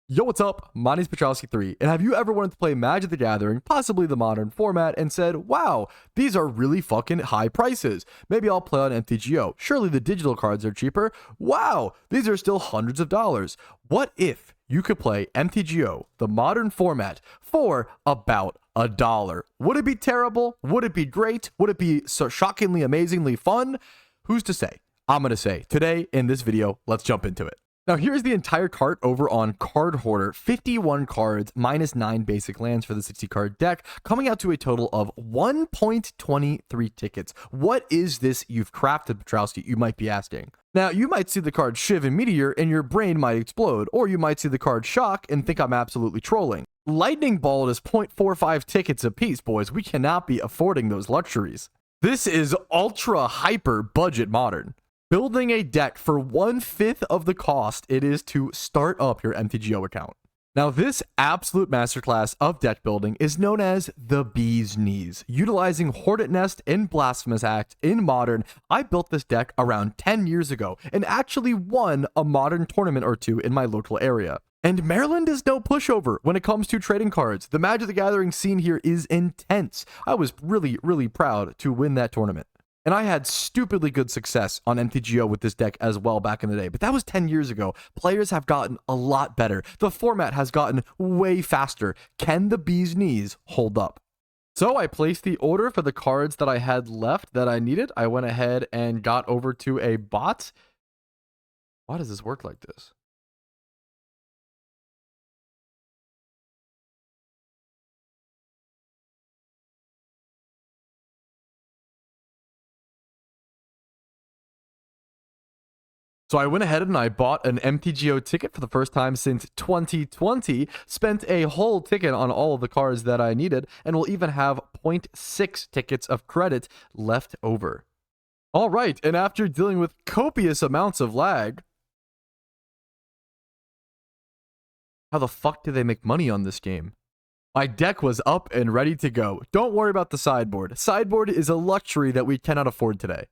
Yo, what's up? My name's Petrowski3, and have you ever wanted to play Magic the Gathering, possibly the modern format, and said, wow, these are really fucking high prices. Maybe I'll play on MTGO. Surely the digital cards are cheaper. Wow, these are still hundreds of dollars. What if you could play MTGO, the modern format, for about $1? Would it be terrible? Would it be great? Would it be so shockingly, amazingly fun? Who's to say? I'm going to say today in this video, let's jump into it. Now, here's the entire cart over on Card Hoarder. 51 cards, minus 9 basic lands for the 60 card deck, coming out to a total of 1.23 tickets. What is this you've crafted, Petrowski? You might be asking. Now, you might see the card Shiv and Meteor and your brain might explode, or you might see the card Shock and think I'm absolutely trolling. Lightning Ball is 0.45 tickets apiece, boys. We cannot be affording those luxuries. This is ultra hyper budget modern. Building a deck for 1/5 of the cost it is to start up your MTGO account. Now, this absolute masterclass of deck building is known as the Bee's Knees. Utilizing Hornet Nest and Blasphemous Act in Modern, I built this deck around 10 years ago and actually won a Modern tournament or two in my local area. And Maryland is no pushover when it comes to trading cards. The Magic the Gathering scene here is intense. I was really proud to win that tournament. And I had stupidly good success on MTGO with this deck as well back in the day. But that was 10 years ago. Players have gotten a lot better. The format has gotten way faster. Can the Bee's Knees hold up? So I placed the order for the cards that I had left that I needed. I went ahead and got over to a bot. Why does this work like this? So I went ahead and I bought an MTGO ticket for the first time since 2020, spent a whole ticket on all of the cards that I needed, and will even have 0.6 tickets of credit left over. All right, and after dealing with copious amounts of lag, how the fuck do they make money on this game? My deck was up and ready to go. Don't worry about the sideboard. Sideboard is a luxury that we cannot afford today.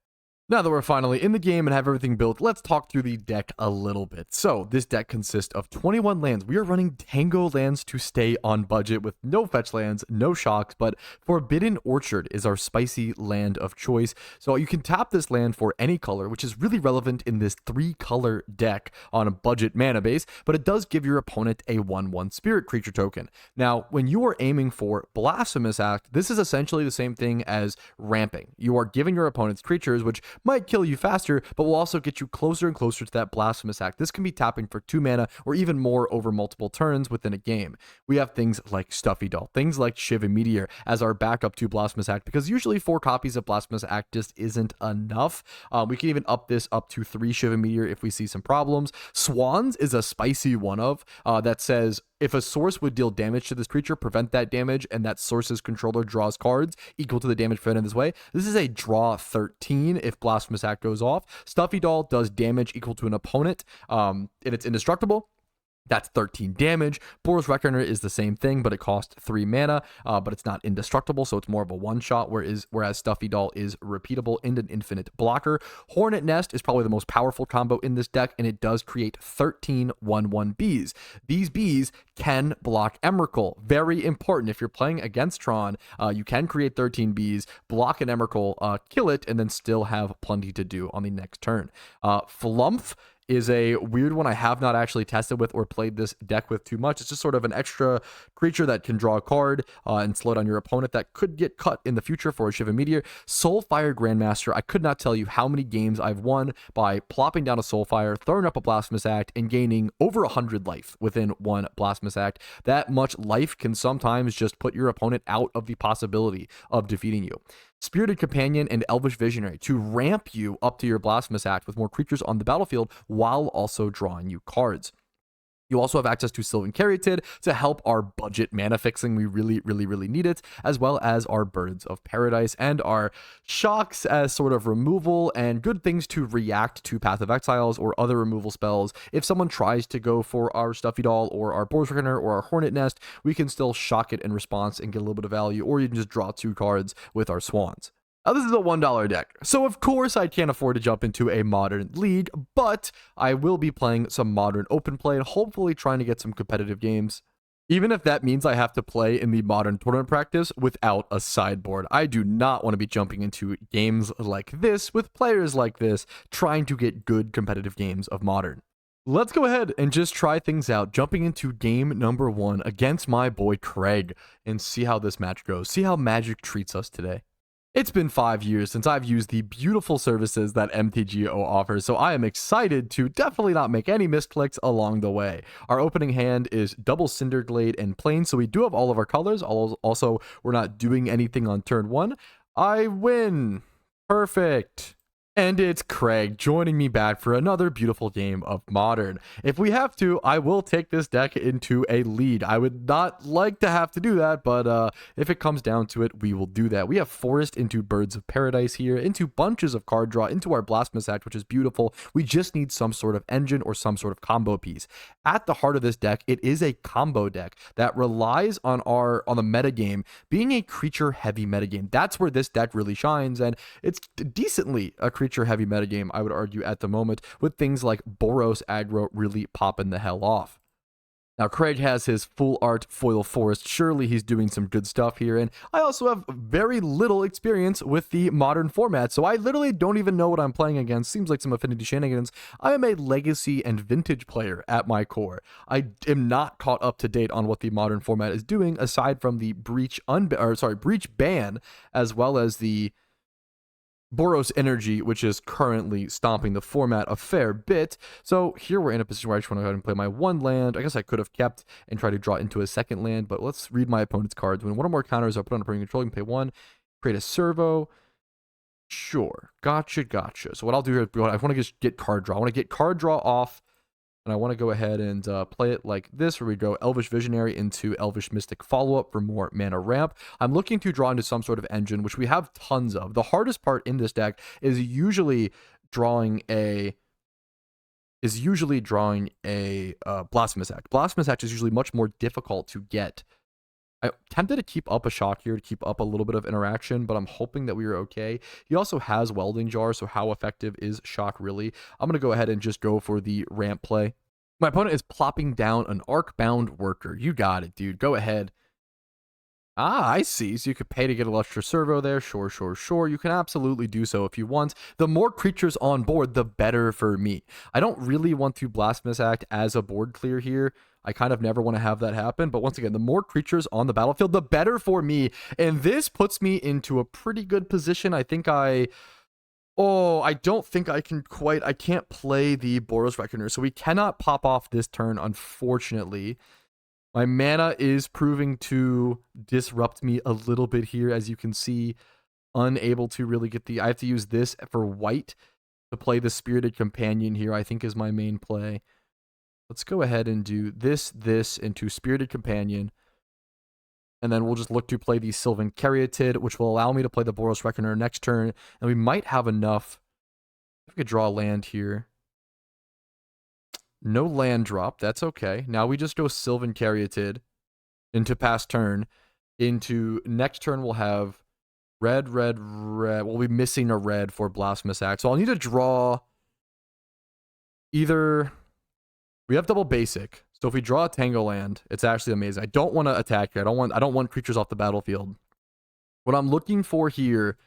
Now that we're finally in the game and have everything built, let's talk through the deck a little bit. So this deck consists of 21 lands. We are running Tango lands to stay on budget with no fetch lands, no shocks, but Forbidden Orchard is our spicy land of choice. So you can tap this land for any color, which is really relevant in this 3-color deck on a budget mana base, but it does give your opponent a 1/1 spirit creature token. Now, when you are aiming for Blasphemous Act, this is essentially the same thing as ramping. You are giving your opponent's creatures, which might kill you faster, but will also get you closer and closer to that Blasphemous Act. This can be tapping for 2 mana or even more over multiple turns within a game. We have things like Stuffy Doll, things like Shiv and Meteor as our backup to Blasphemous Act, because usually 4 copies of Blasphemous Act just isn't enough. We can even up this up to 3 Shiv and Meteor if we see some problems. Swans is a spicy one of that says, if a source would deal damage to this creature, prevent that damage, and that source's controller draws cards equal to the damage prevented this way. This is a draw 13 if Blasphemous Act goes off. Stuffy Doll does damage equal to an opponent, and it's indestructible. That's 13 damage. Boros Reckoner is the same thing, but it costs 3 mana, but it's not indestructible, so it's more of a one-shot, whereas Stuffy Doll is repeatable and an infinite blocker. Hornet Nest is probably the most powerful combo in this deck, and it does create 13 1/1 bees. These bees can block Emrakul. Very important. If you're playing against Tron, you can create 13 bees, block an Emrakul, kill it, and then still have plenty to do on the next turn. Flumph is a weird one I have not actually tested with or played this deck with too much. It's just sort of an extra creature that can draw a card and slow down your opponent that could get cut in the future for a Shiva Meteor. Soulfire Grandmaster, I could not tell you how many games I've won by plopping down a Soulfire, throwing up a Blasphemous Act, and gaining over 100 life within one Blasphemous Act. That much life can sometimes just put your opponent out of the possibility of defeating you. Spirited Companion and Elvish Visionary to ramp you up to your Blasphemous Act with more creatures on the battlefield while also drawing you cards. You also have access to Sylvan Caryatid to help our budget mana fixing. We really need it, as well as our Birds of Paradise and our Shocks as sort of removal and good things to react to Path of Exiles or other removal spells. If someone tries to go for our Stuffy Doll or our Boros Reckoner or our Hornet Nest, we can still shock it in response and get a little bit of value, or you can just draw 2 cards with our Swans. Now, this is a $1 deck, so of course I can't afford to jump into a modern league, but I will be playing some modern open play and hopefully trying to get some competitive games. Even if that means I have to play in the modern tournament practice without a sideboard. I do not want to be jumping into games like this with players like this trying to get good competitive games of modern. Let's go ahead and just try things out, jumping into game number 1 against my boy Craig and see how this match goes. See how Magic treats us today. It's been 5 years since I've used the beautiful services that MTGO offers, so I am excited to definitely not make any misclicks along the way. Our opening hand is double Cinderglade and Plain, so we do have all of our colors. Also, we're not doing anything on turn 1. I win. Perfect. And it's Craig joining me back for another beautiful game of Modern. If we have to, I will take this deck into a lead. I would not like to have to do that, but if it comes down to it, we will do that. We have Forest into Birds of Paradise here, into bunches of card draw, into our Blasphemous Act, which is beautiful. We just need some sort of engine or some sort of combo piece. At the heart of this deck, it is a combo deck that relies on the metagame being a creature-heavy metagame. That's where this deck really shines, and it's decently a creature heavy metagame, I would argue, at the moment, with things like Boros aggro really popping the hell off. Now, Craig has his full art foil forest. Surely he's doing some good stuff here. And I also have very little experience with the modern format, so I literally don't even know what I'm playing against. Seems like some affinity shenanigans. I am a legacy and vintage player at my core. I am not caught up to date on what the modern format is doing, aside from the breach ban, as well as the Boros Energy, which is currently stomping the format a fair bit. So here we're in a position where I just want to go ahead and play my 1 land. I guess I could have kept and tried to draw into a 2nd land, but let's read my opponent's cards. When one or more counters are put on a permanent control, you can pay 1, create a servo. Sure. Gotcha. So what I'll do here, I want to just get card draw. I want to get card draw off, and I want to go ahead and play it like this, where we go Elvish Visionary into Elvish Mystic Follow-Up for more mana ramp. I'm looking to draw into some sort of engine, which we have tons of. The hardest part in this deck is usually drawing a Blasphemous Act. Blasphemous Act is usually much more difficult to get. I'm tempted to keep up a shock here to keep up a little bit of interaction, but I'm hoping that we are okay. He also has Welding Jar, so how effective is shock really? I'm going to go ahead and just go for the ramp play. My opponent is plopping down an Arcbound Worker. You got it, dude. Go ahead. Ah, I see. So you could pay to get a Lustre Servo there. Sure. You can absolutely do so if you want. The more creatures on board, the better for me. I don't really want to Blasphemous Act as a board clear here. I kind of never want to have that happen. But once again, the more creatures on the battlefield, the better for me. And this puts me into a pretty good position. I don't think I can quite. I can't play the Boros Reckoner. So we cannot pop off this turn, unfortunately. My mana is proving to disrupt me a little bit here, as you can see. Unable to really get I have to use this for white to play the Spirited Companion here, I think is my main play. Let's go ahead and do this into Spirited Companion. And then we'll just look to play the Sylvan Caryatid, which will allow me to play the Boros Reckoner next turn. And we might have enough. If we could draw a land here. No land drop. That's okay. Now we just go Sylvan Caryatid into past turn. Into next turn, we'll have red. We'll be missing a red for Blasphemous Act. So I'll need to draw either. We have double basic. So if we draw a Tango land, it's actually amazing. I don't want to attack here. I don't want creatures off the battlefield. What I'm looking for here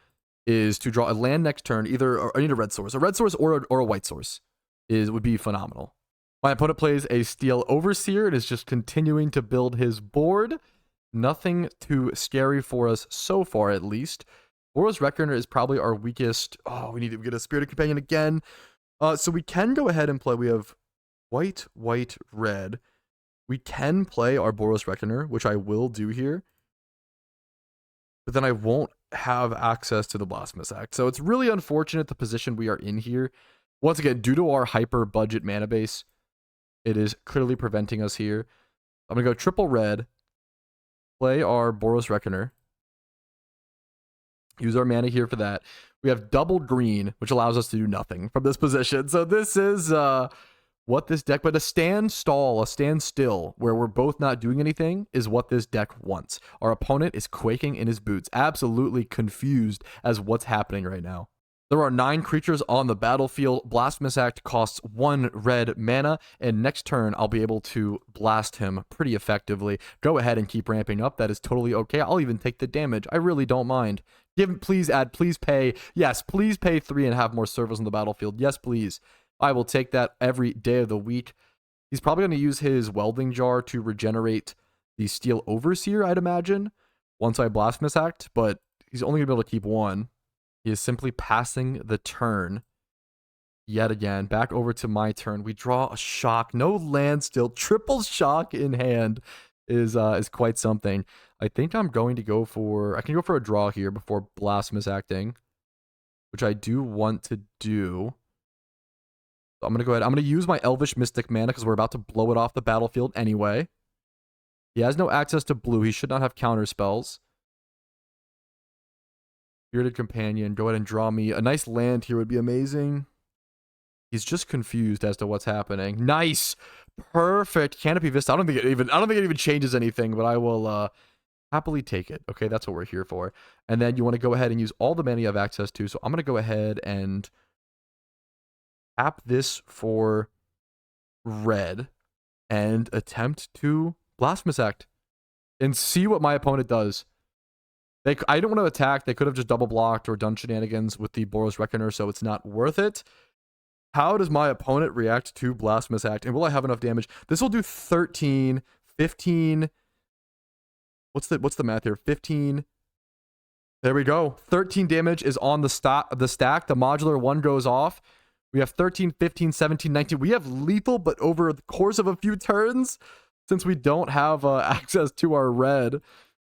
is to draw a land next turn. I need a red source. A red source or a white source would be phenomenal. My opponent plays a Steel Overseer and is just continuing to build his board. Nothing too scary for us so far, at least. Boros Reckoner is probably our weakest. Oh, we need to get a Spirited Companion again. So we can go ahead and play. We have white, red. We can play our Boros Reckoner, which I will do here. But then I won't have access to the Blasphemous Act. So it's really unfortunate the position we are in here. Once again, due to our hyper budget mana base, it is clearly preventing us here. I'm going to go triple red, play our Boros Reckoner, use our mana here for that. We have double green, which allows us to do nothing from this position. So this is what this deck, but a standstill where we're both not doing anything is what this deck wants. Our opponent is quaking in his boots, absolutely confused as what's happening right now. There are 9 creatures on the battlefield. Blasphemous Act costs 1 red mana, and next turn I'll be able to blast him pretty effectively. Go ahead and keep ramping up. That is totally okay. I'll even take the damage. I really don't mind. Please add, please pay. Yes, please pay 3 and have more servos on the battlefield. Yes, please. I will take that every day of the week. He's probably going to use his welding jar to regenerate the Steel Overseer, I'd imagine, once I Blasphemous Act, but he's only going to be able to keep 1. He is simply passing the turn yet again. Back over to my turn. We draw a shock. No land still. Triple shock in hand is quite something. I think I'm going to go for... I can go for a draw here before Blasphemous Acting, which I do want to do. So I'm going to go ahead. I'm going to use my Elvish Mystic mana because we're about to blow it off the battlefield anyway. He has no access to blue. He should not have counter spells. Bearded Companion, go ahead and draw me. A nice land here would be amazing. He's just confused as to what's happening. Nice! Perfect. Canopy Vista. I don't think it even changes anything, but I will happily take it. Okay, that's what we're here for. And then you want to go ahead and use all the mana you have access to. So I'm going to go ahead and tap this for red and attempt to Blasphemous Act and see what my opponent does. I don't want to attack. They could have just double blocked or done shenanigans with the Boros Reckoner, so it's not worth it. How does my opponent react to Blasphemous Act? And will I have enough damage? This will do 13, 15. What's the math here? 15. There we go. 13 damage is on the stack. The modular 1 goes off. We have 13, 15, 17, 19. We have lethal, but over the course of a few turns, since we don't have access to our red,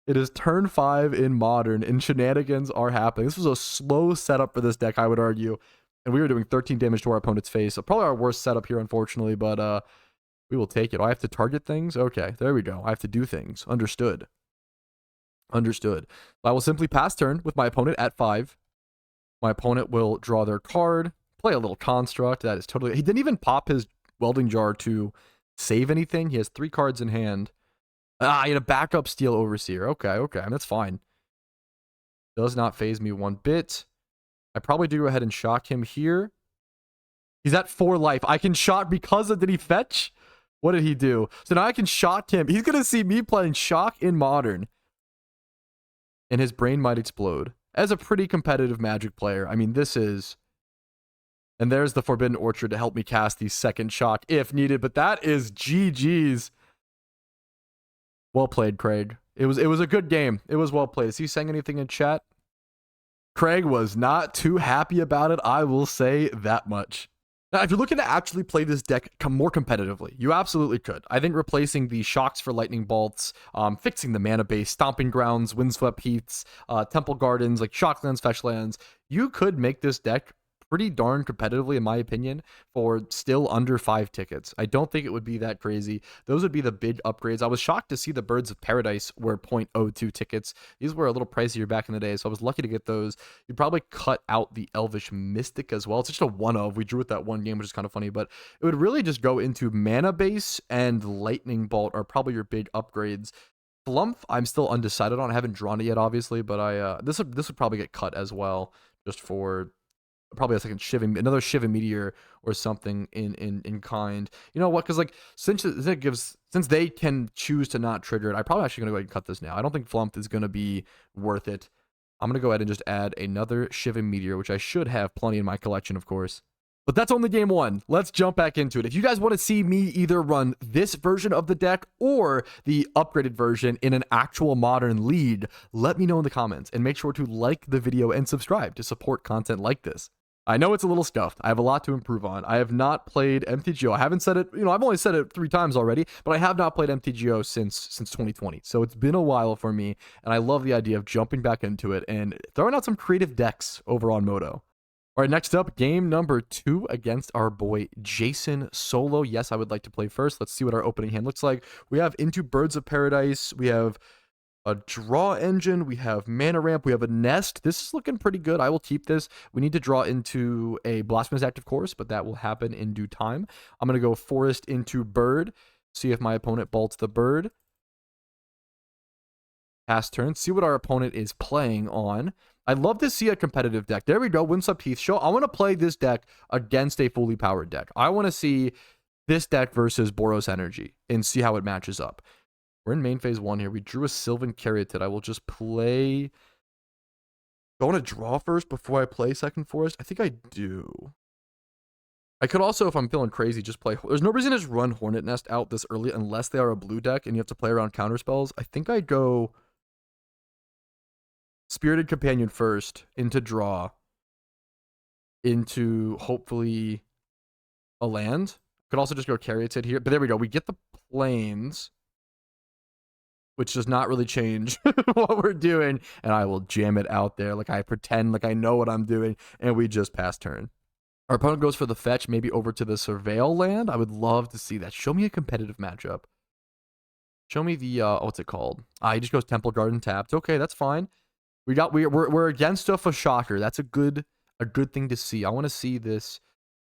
it is turn 5 in Modern, and shenanigans are happening. This was a slow setup for this deck, I would argue. And we were doing 13 damage to our opponent's face. So probably our worst setup here, unfortunately, but we will take it. Oh, I have to target things? Okay, there we go. I have to do things. Understood. Understood. I will simply pass turn with my opponent at 5. My opponent will draw their card, play a little construct. That is totally... He didn't even pop his welding jar to save anything. He has 3 cards in hand. He had a backup Steel Overseer. Okay, that's fine. Does not phase me one bit. I probably do go ahead and shock him here. He's at 4 life. I can shock because of... Did he fetch? What did he do? So now I can shock him. He's going to see me playing shock in Modern. And his brain might explode. As a pretty competitive Magic player, I mean, this is... And there's the Forbidden Orchard to help me cast the second shock if needed. But that is GG's. Well played, Craig. It was a good game. It was well played. Is he saying anything in chat? Craig was not too happy about it. I will say that much. Now, if you're looking to actually play this deck more competitively, you absolutely could. I think replacing the shocks for lightning bolts, fixing the mana base, stomping grounds, windswept heaths, temple gardens, like shock lands, fetch lands, you could make this deck pretty darn competitively, in my opinion, for still under 5 tickets. I don't think it would be that crazy. Those would be the big upgrades. I was shocked to see the Birds of Paradise were 0.02 tickets. These were a little pricier back in the day, so I was lucky to get those. You'd probably cut out the Elvish Mystic as well. It's just a one-of. We drew it that one game, which is kind of funny, but it would really just go into Mana Base and Lightning Bolt are probably your big upgrades. Flumph, I'm still undecided on. I haven't drawn it yet, obviously, but this would probably get cut as well, just for... probably a second another Shivan Meteor or something in kind. You know what? Because like since they can choose to not trigger it, I'm probably actually gonna go ahead and cut this now. I don't think Flumph is gonna be worth it. I'm gonna go ahead and just add another Shivan Meteor, which I should have plenty in my collection, of course. But that's only game 1. Let's jump back into it. If you guys want to see me either run this version of the deck or the upgraded version in an actual Modern league, let me know in the comments and make sure to like the video and subscribe to support content like this. I know it's a little stuffed. I have a lot to improve on. I have not played MTGO. I haven't said it, I've only said it 3 times already, but I have not played MTGO since 2020. So it's been a while for me, and I love the idea of jumping back into it and throwing out some creative decks over on Moto. All right, next up, game number 2 against our boy Jason solo. Yes, I would like to play first. Let's see what our opening hand looks like. We have into Birds of Paradise. We have a draw engine. We have mana ramp. We have a nest. This is looking pretty good. I will keep this. We need to draw into a Blasphemous Act, of course, but that will happen in due time. I'm going to go forest into bird. See if my opponent bolts the bird. Pass turn. See what our opponent is playing on. I'd love to see a competitive deck. There we go. Windswept Heath Show. I want to play this deck against a fully powered deck. I want to see this deck versus Boros Energy and see how it matches up. We're in main phase 1 here. We drew a Sylvan Caryatid. I will just play. Do I want to draw first before I play second forest? I think I do. I could also, if I'm feeling crazy, just play. There's no reason to just run Hornet Nest out this early unless they are a blue deck and you have to play around counter spells. I think I'd go Spirited Companion first, into draw, into hopefully a land. Could also just go Caryatid here. But there we go. We get the planes, which does not really change what we're doing. And I will jam it out there like I pretend like I know what I'm doing. And we just pass turn. Our opponent goes for the fetch, maybe over to the Surveil land. I would love to see that. Show me a competitive matchup. Show me the, what's it called? He just goes Temple Garden tapped. Okay, that's fine. We're against a shocker. That's a good thing to see. I want to see this.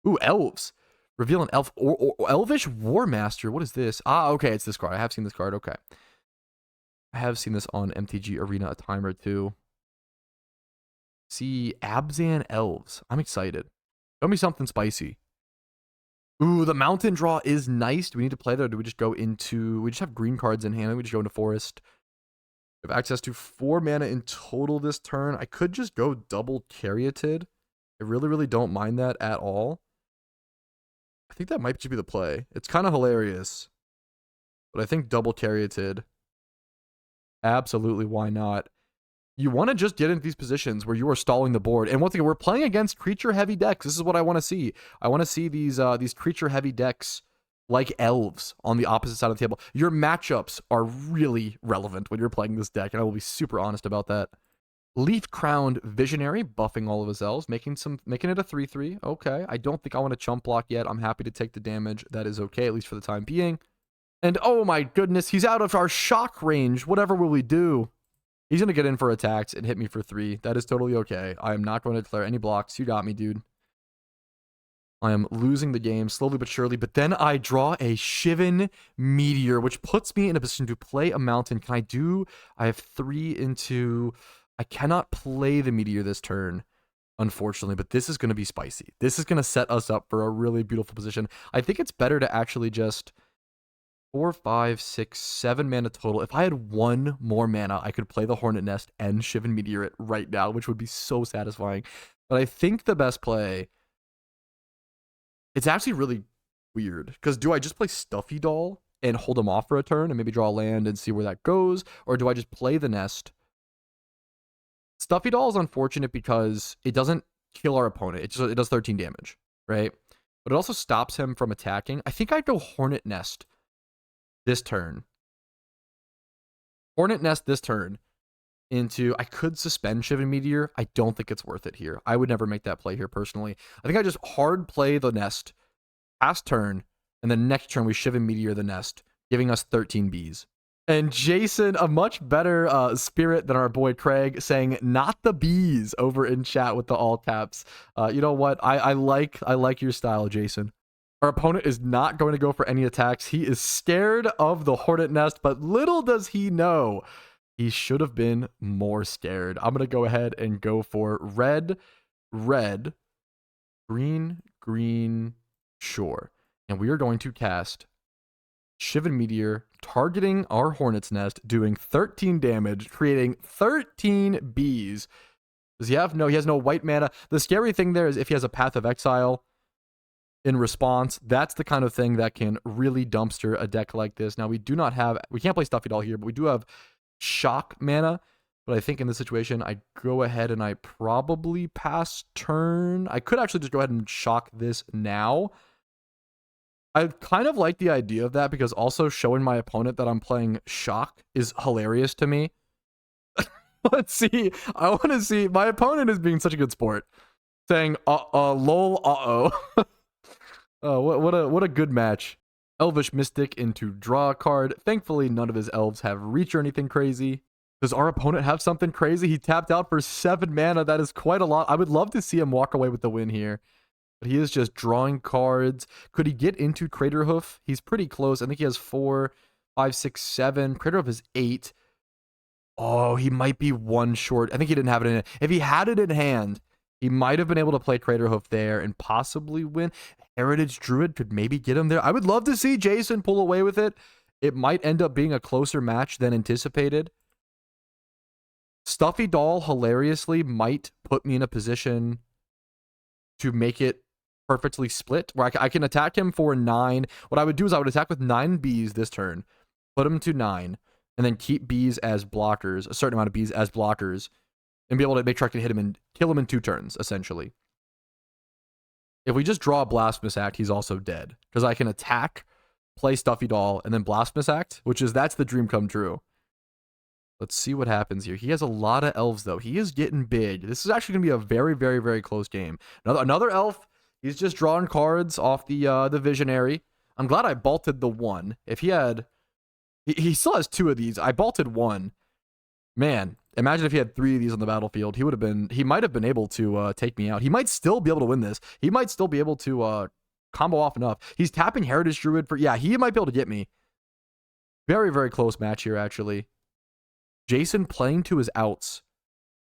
Ooh, elves. Reveal an elf or Elvish War Master. What is this? Okay, it's this card. I have seen this card. Okay. I have seen this on MTG Arena a time or two. See, Abzan Elves. I'm excited. Show me something spicy. Ooh, the mountain draw is nice. Do we need to play that, or do we just go into... We just have green cards in hand. We just go into forest. We have access to 4 mana in total this turn. I could just go double Caryatid. I really, really don't mind that at all. I think that might just be the play. It's kind of hilarious. But I think double Caryatid. Absolutely, why not? You want to just get into these positions where you are stalling the board. And once again, we're playing against creature-heavy decks. This is what I want to see. I want to see these creature-heavy decks like elves on the opposite side of the table. Your matchups are really relevant when you're playing this deck, and I will be super honest about that. Leaf-Crowned Visionary, buffing all of his elves, making it a 3/3. Okay, I don't think I want to chump block yet. I'm happy to take the damage. That is okay, at least for the time being. And oh my goodness, he's out of our shock range. Whatever will we do? He's going to get in for attacks and hit me for 3. That is totally okay. I am not going to declare any blocks. You got me, dude. I am losing the game slowly but surely. But then I draw a Shivan Meteor, which puts me in a position to play a mountain. Can I do... I have 3 into... I cannot play the Meteor this turn, unfortunately. But this is going to be spicy. This is going to set us up for a really beautiful position. I think it's better to actually just... 4, 5, 6, 7 mana total. If I had 1 more mana, I could play the Hornet Nest and Shivan Meteor it right now, which would be so satisfying. But I think the best play... It's actually really weird. Because do I just play Stuffy Doll and hold him off for a turn and maybe draw a land and see where that goes? Or do I just play the Nest? Stuffy Doll is unfortunate because it doesn't kill our opponent. It does 13 damage, right? But it also stops him from attacking. I think I'd go Hornet Nest this turn. Hornet Nest this turn into... I could suspend Shivan Meteor. I don't think it's worth it here. I would never make that play here personally. I think I just hard play the Nest, pass turn, and then next turn we Shivan Meteor the Nest, giving us 13 bees. And Jason, a much better spirit than our boy Craig, saying "not the bees" over in chat with the all caps. You know what? I like your style, Jason. Our opponent is not going to go for any attacks. He is scared of the Hornet Nest, but little does he know, he should have been more scared. I'm going to go ahead and go for red, red, green, green, sure. And we are going to cast Shivan Meteor, targeting our Hornet's Nest, doing 13 damage, creating 13 bees. Does he have? No, he has no white mana. The scary thing there is if he has a Path of Exile in response, that's the kind of thing that can really dumpster a deck like this. Now, we can't play Stuffy Doll here, but we do have shock mana. But I think in this situation, I go ahead and I probably pass turn. I could actually just go ahead and shock this now. I kind of like the idea of that because also showing my opponent that I'm playing shock is hilarious to me. Let's see. I want to see. My opponent is being such a good sport, saying lol, what a good match. Elvish Mystic into draw a card. Thankfully, none of his elves have reach or anything crazy. Does our opponent have something crazy? He tapped out for 7 mana. That is quite a lot. I would love to see him walk away with the win here. But he is just drawing cards. Could he get into Craterhoof? He's pretty close. I think he has 4, 5, 6, 7. Craterhoof is 8. Oh, he might be 1 short. I think he didn't have it in it. If he had it in hand, he might have been able to play Craterhoof there and possibly win. Heritage Druid could maybe get him there. I would love to see Jason pull away with it. It might end up being a closer match than anticipated. Stuffy Doll, hilariously, might put me in a position to make it perfectly split, where I can attack him for 9. What I would do is I would attack with 9 bees this turn, put him to 9, and then keep bees as blockers, a certain amount of bees as blockers, and be able to make sure I can hit him and kill him in 2 turns, essentially. If we just draw a Blasphemous Act, he's also dead, because I can attack, play Stuffy Doll, and then Blasphemous Act, that's the dream come true. Let's see what happens here. He has a lot of elves, though. He is getting big. This is actually going to be a very, very, very close game. Another elf. He's just drawing cards off the Visionary. I'm glad I bolted the 1. If he had... He still has 2 of these. I bolted 1. Man, imagine if he had 3 of these on the battlefield. He might have been able to take me out. He might still be able to win this. He might still be able to combo off enough. He's tapping Heritage Druid for... Yeah, he might be able to get me. Very, very close match here, actually. Jason playing to his outs.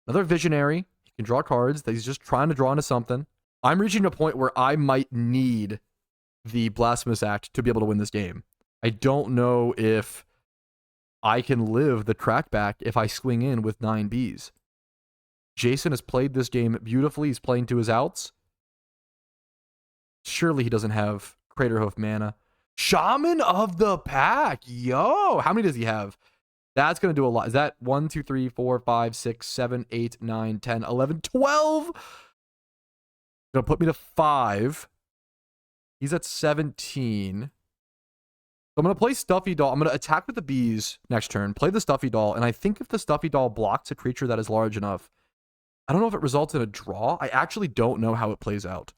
Another Visionary. He can draw cards that he's just trying to draw into something. I'm reaching a point where I might need the Blasphemous Act to be able to win this game. I don't know if I can live the crackback if I swing in with 9 bees. Jason has played this game beautifully. He's playing to his outs. Surely he doesn't have Craterhoof mana. Shaman of the Pack. Yo, how many does he have? That's going to do a lot. Is that 1, 2, 3, 4, 5, 6, 7, 8, 9, 10, 11, 12? Going to put me to 5. He's at 17. So I'm going to play Stuffy Doll. I'm going to attack with the bees next turn, play the Stuffy Doll, and I think if the Stuffy Doll blocks a creature that is large enough, I don't know if it results in a draw. I actually don't know how it plays out.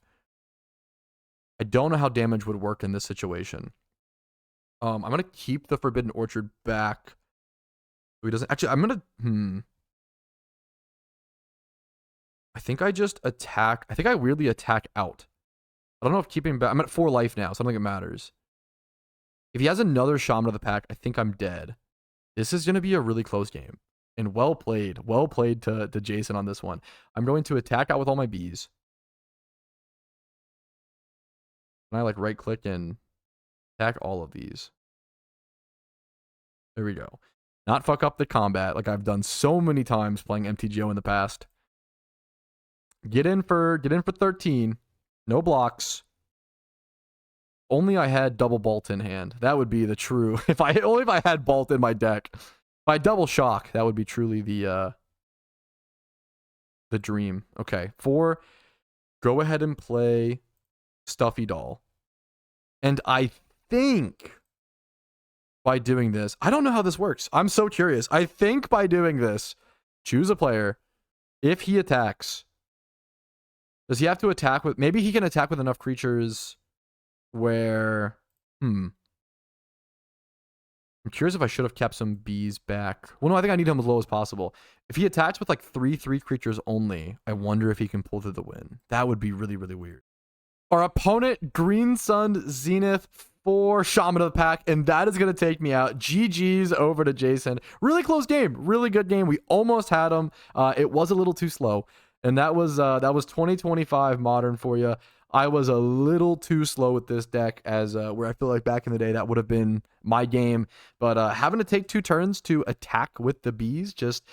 I don't know how damage would work in this situation. I'm going to keep the Forbidden Orchard back. He doesn't actually. I'm gonna. I think I just attack. I think I weirdly attack out. I don't know if keeping back. I'm at 4 life now, so I don't think it matters. If he has another Shaman of the Pack, I think I'm dead. This is gonna be a really close game, and well played to Jason on this one. I'm going to attack out with all my bees. And I right click and attack all of these. There we go. Not fuck up the combat like I've done so many times playing MTGO in the past. Get in for 13. No blocks. Only I had double Bolt in hand. That would be the true. Only if I had Bolt in my deck. If I double Shock, that would be truly the dream. Okay. 4. Go ahead and play Stuffy Doll. And I think by doing this, I don't know how this works. I'm so curious. I think by doing this, choose a player. If he attacks, does he have to attack with... Maybe he can attack with enough creatures where... I'm curious if I should have kept some bees back. Well, no, I think I need him as low as possible. If he attacks with 3 creatures only, I wonder if he can pull through the win. That would be really, really weird. Our opponent, Green Sun Zenith, 4 Shaman of the Pack, and that is going to take me out. GG's over to Jason. Really close game. Really good game. We almost had him. It was a little too slow, and that was 2025 Modern for you. I was a little too slow with this deck, as where I feel like back in the day that would have been my game. But having to take 2 turns to attack with the bees just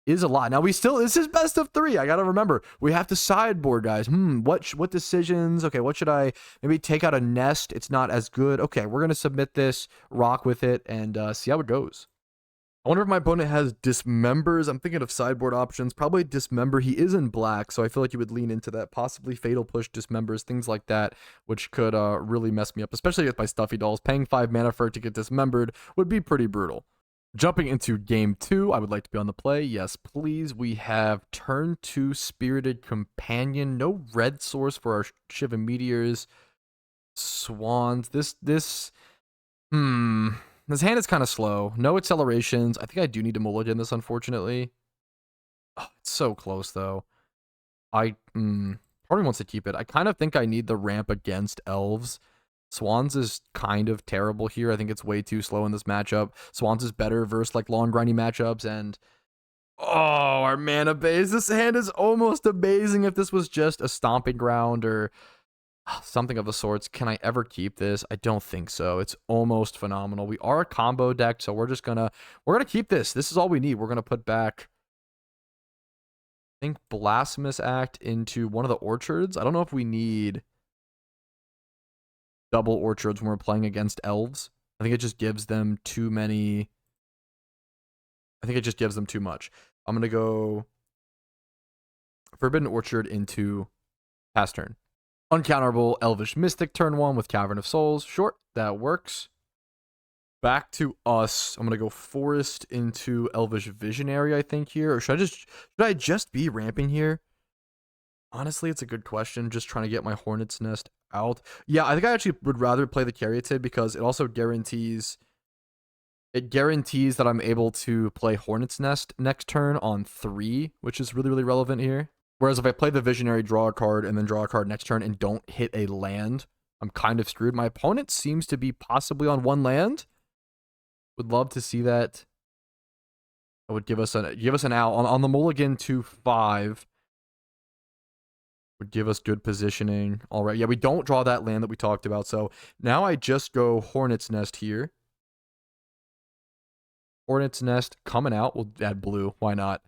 is a lot. Now this is best of 3. I gotta remember, we have to sideboard, guys. What decisions? Okay, what should I maybe take out a nest? It's not as good. Okay, we're gonna submit this, rock with it, and see how it goes. I wonder if my opponent has Dismembers. I'm thinking of sideboard options. Probably Dismember. He is in black, so I feel like you would lean into that. Possibly Fatal Push, Dismembers, things like that, which could really mess me up, especially with my Stuffy Dolls. Paying 5 mana for it to get dismembered would be pretty brutal. Jumping into game 2, I would like to be on the play. Yes, please. We have turn 2 Spirited Companion. No red source for our Shivan Meteors. Swans. This This hand is kind of slow. No accelerations. I think I do need to mulligan this, unfortunately. Oh, it's so close, though. Part of me wants to keep it. I kind of think I need the ramp against elves. Swans is kind of terrible here. I think it's way too slow in this matchup. Swans is better versus like long grindy matchups. And oh, our mana base. This hand is almost amazing if this was just a stomping ground or something of the sorts. Can I ever keep this? I don't think so. It's almost phenomenal. We are a combo deck, so we're gonna keep this. This is all we need. We're gonna put back, I think, Blasphemous Act into one of the orchards. I don't know if we need double orchards when we're playing against elves. I think it just gives them too many. I think it just gives them too much. I'm gonna go Forbidden Orchard into pass turn. Uncounterable Elvish Mystic turn 1 with Cavern of Souls. Short, that works. Back to us. I'm gonna go Forest into Elvish Visionary, I think, here. Or should I just be ramping here? Honestly, it's a good question. Just trying to get my Hornet's Nest out. Yeah, I think I actually would rather play the Caryatid because it also guarantees that I'm able to play Hornet's Nest next turn on 3, which is really, really relevant here. Whereas if I play the Visionary, draw a card, and then draw a card next turn and don't hit a land, I'm kind of screwed. My opponent seems to be possibly on 1 land. Would love to see that. That would give us an out. On the mulligan to 5. Would give us good positioning. All right. Yeah, we don't draw that land that we talked about. So now I just go Hornet's Nest here. Hornet's Nest coming out. We'll add blue. Why not?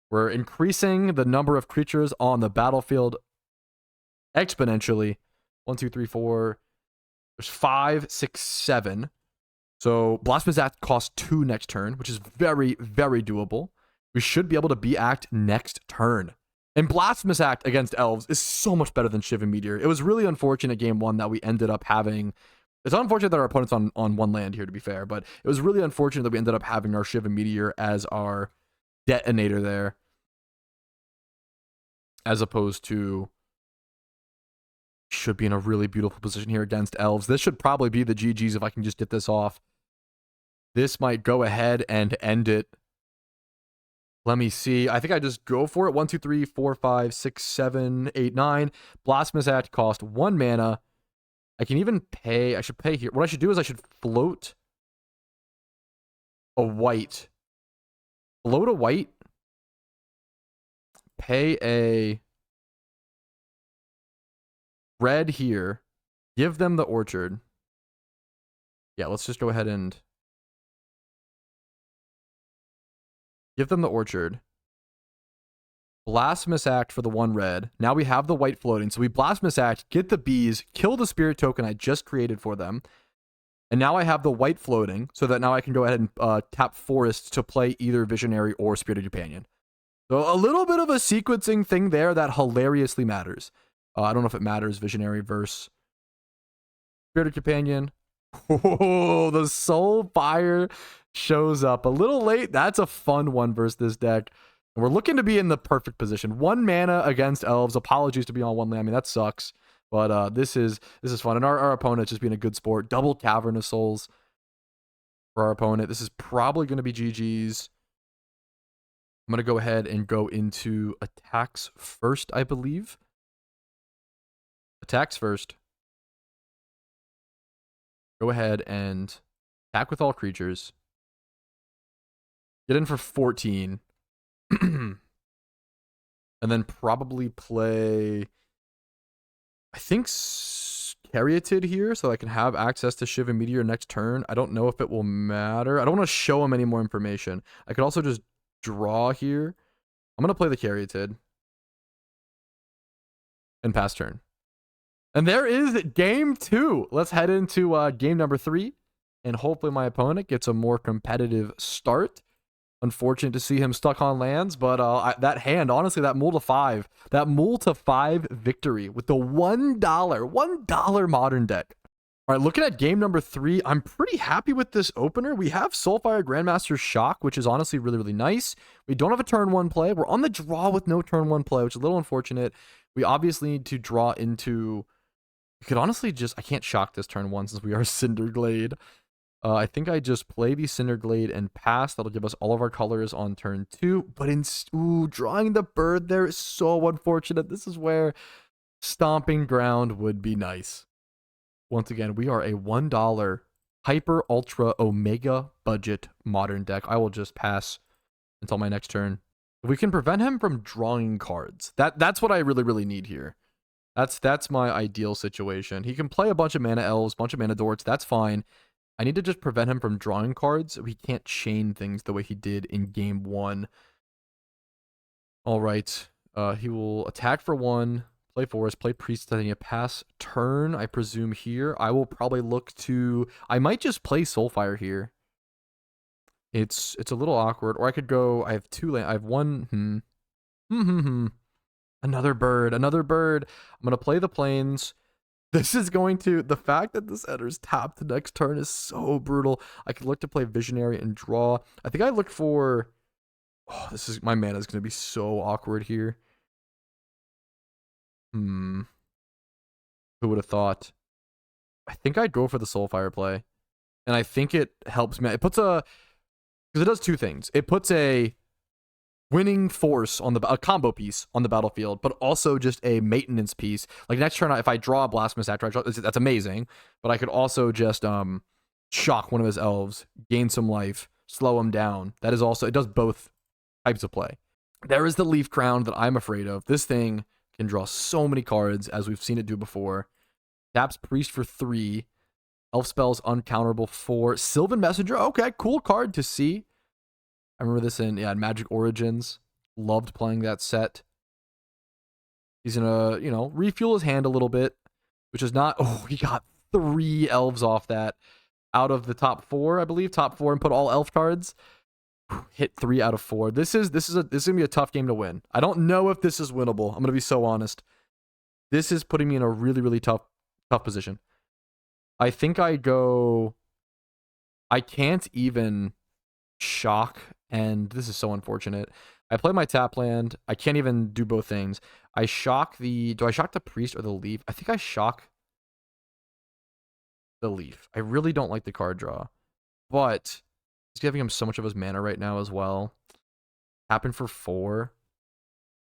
We're increasing the number of creatures on the battlefield exponentially. 1, 2, 3, 4. There's 5, 6, 7. So Blasphemous Act costs 2 next turn, which is very, very doable. We should be able to be act next turn. And Blasphemous Act against elves is so much better than Shivan Meteor. It was really unfortunate game 1 that we ended up having. It's unfortunate that our opponent's on 1 land here, to be fair, but it was really unfortunate that we ended up having our Shivan Meteor as our detonator there, as opposed to should be in a really beautiful position here against elves. This should probably be the GGs if I can just get this off. This might go ahead and end it. Let me see. I think I just go for it. 1, 2, 3, 4, 5, 6, 7, 8, 9. Blasphemous Act cost 1 mana. I can even pay. I should pay here. What I should do is I should float a white. Float a white. Pay a red here. Give them the orchard. Yeah, let's just go ahead and give them the orchard. Blasphemous Act for the 1 red. Now we have the white floating. So we Blasphemous Act, get the bees, kill the spirit token I just created for them. And now I have the white floating, so that now I can go ahead and tap Forest to play either Visionary or Spirited Companion. So a little bit of a sequencing thing there that hilariously matters. I don't know if it matters, Visionary versus Spirited Companion. Oh, the Soul Fire shows up a little late. That's a fun one versus this deck. And we're looking to be in the perfect position. 1 mana against elves. Apologies to be on 1 land. I mean, that sucks. But this is fun. And our opponent just being a good sport. Double Cavern of Souls for our opponent. This is probably going to be GG's. I'm going to go ahead and go into attacks first, I believe. Attacks first. Go ahead and attack with all creatures. Get in for 14. And then probably play, I think, Caryatid here so I can have access to Shivan Meteor next turn. I don't know if it will matter. I don't want to show him any more information. I could also just draw here. I'm going to play the Caryatid and pass turn. And there is game 2. Let's head into game number 3. And hopefully my opponent gets a more competitive start. Unfortunate to see him stuck on lands, but that hand, honestly, that mull to 5 victory with the $1 modern deck. All right, looking at game number 3, I'm pretty happy with this opener. We have Soulfire Grandmaster Shock, which is honestly really, really nice. We don't have a turn 1 play. We're on the draw with no turn 1 play, which is a little unfortunate. We obviously need to draw into... We could honestly just... I can't shock this turn 1 since we are Cinderglade. I think I just play the Cinderglade and pass. That'll give us all of our colors on turn 2. But ooh, drawing the bird there is so unfortunate. This is where stomping ground would be nice. Once again, we are a $1 Hyper Ultra Omega budget modern deck. I will just pass until my next turn. If we can prevent him from drawing cards, that's what I really need here. That's my ideal situation. He can play a bunch of mana elves, bunch of mana dorks. That's fine. I need to just prevent him from drawing cards so he can't chain things the way he did in game 1. All right. He will attack for 1, play Forest, play Priest, Titania, pass turn, I presume here. I will probably look to... I might just play Soulfire here. It's a little awkward. Or I could go... I have 2 land... I have 1... Another bird. I'm going to play the plains. This is going to... The fact that this enters tapped next turn is so brutal. I could look to play Visionary and draw. I think I look for... Oh, this is... My mana is going to be so awkward here. Who would have thought? I think I'd go for the Soulfire play. And I think it helps me. It puts a... Because it does 2 things. It puts a winning force on a combo piece on the battlefield, but also just a maintenance piece. Like next turn, if I draw a Blasphemous Act, that's amazing. But I could also just shock one of his elves, gain some life, slow him down. That is also... It does both types of play. There is the Leaf Crown that I'm afraid of. This thing can draw so many cards, as we've seen it do before. Taps Priest for 3. Elf spells uncounterable 4. Sylvan Messenger. Okay, cool card to see. I remember this in Magic Origins. Loved playing that set. He's gonna, refuel his hand a little bit, which is not... Oh, he got 3 elves off that. Out of the top 4, I believe. Top 4 and put all elf cards. Hit 3 out of 4. This is gonna be a tough game to win. I don't know if this is winnable. I'm gonna be so honest. This is putting me in a really tough position. I think I go... I can't even shock, and this is so unfortunate. I play my tap land. I can't even do both things. I shock the... Do I shock the Priest or the Leaf? I think I shock the Leaf. I really don't like the card draw. But he's giving him so much of his mana right now as well. Happen for 4.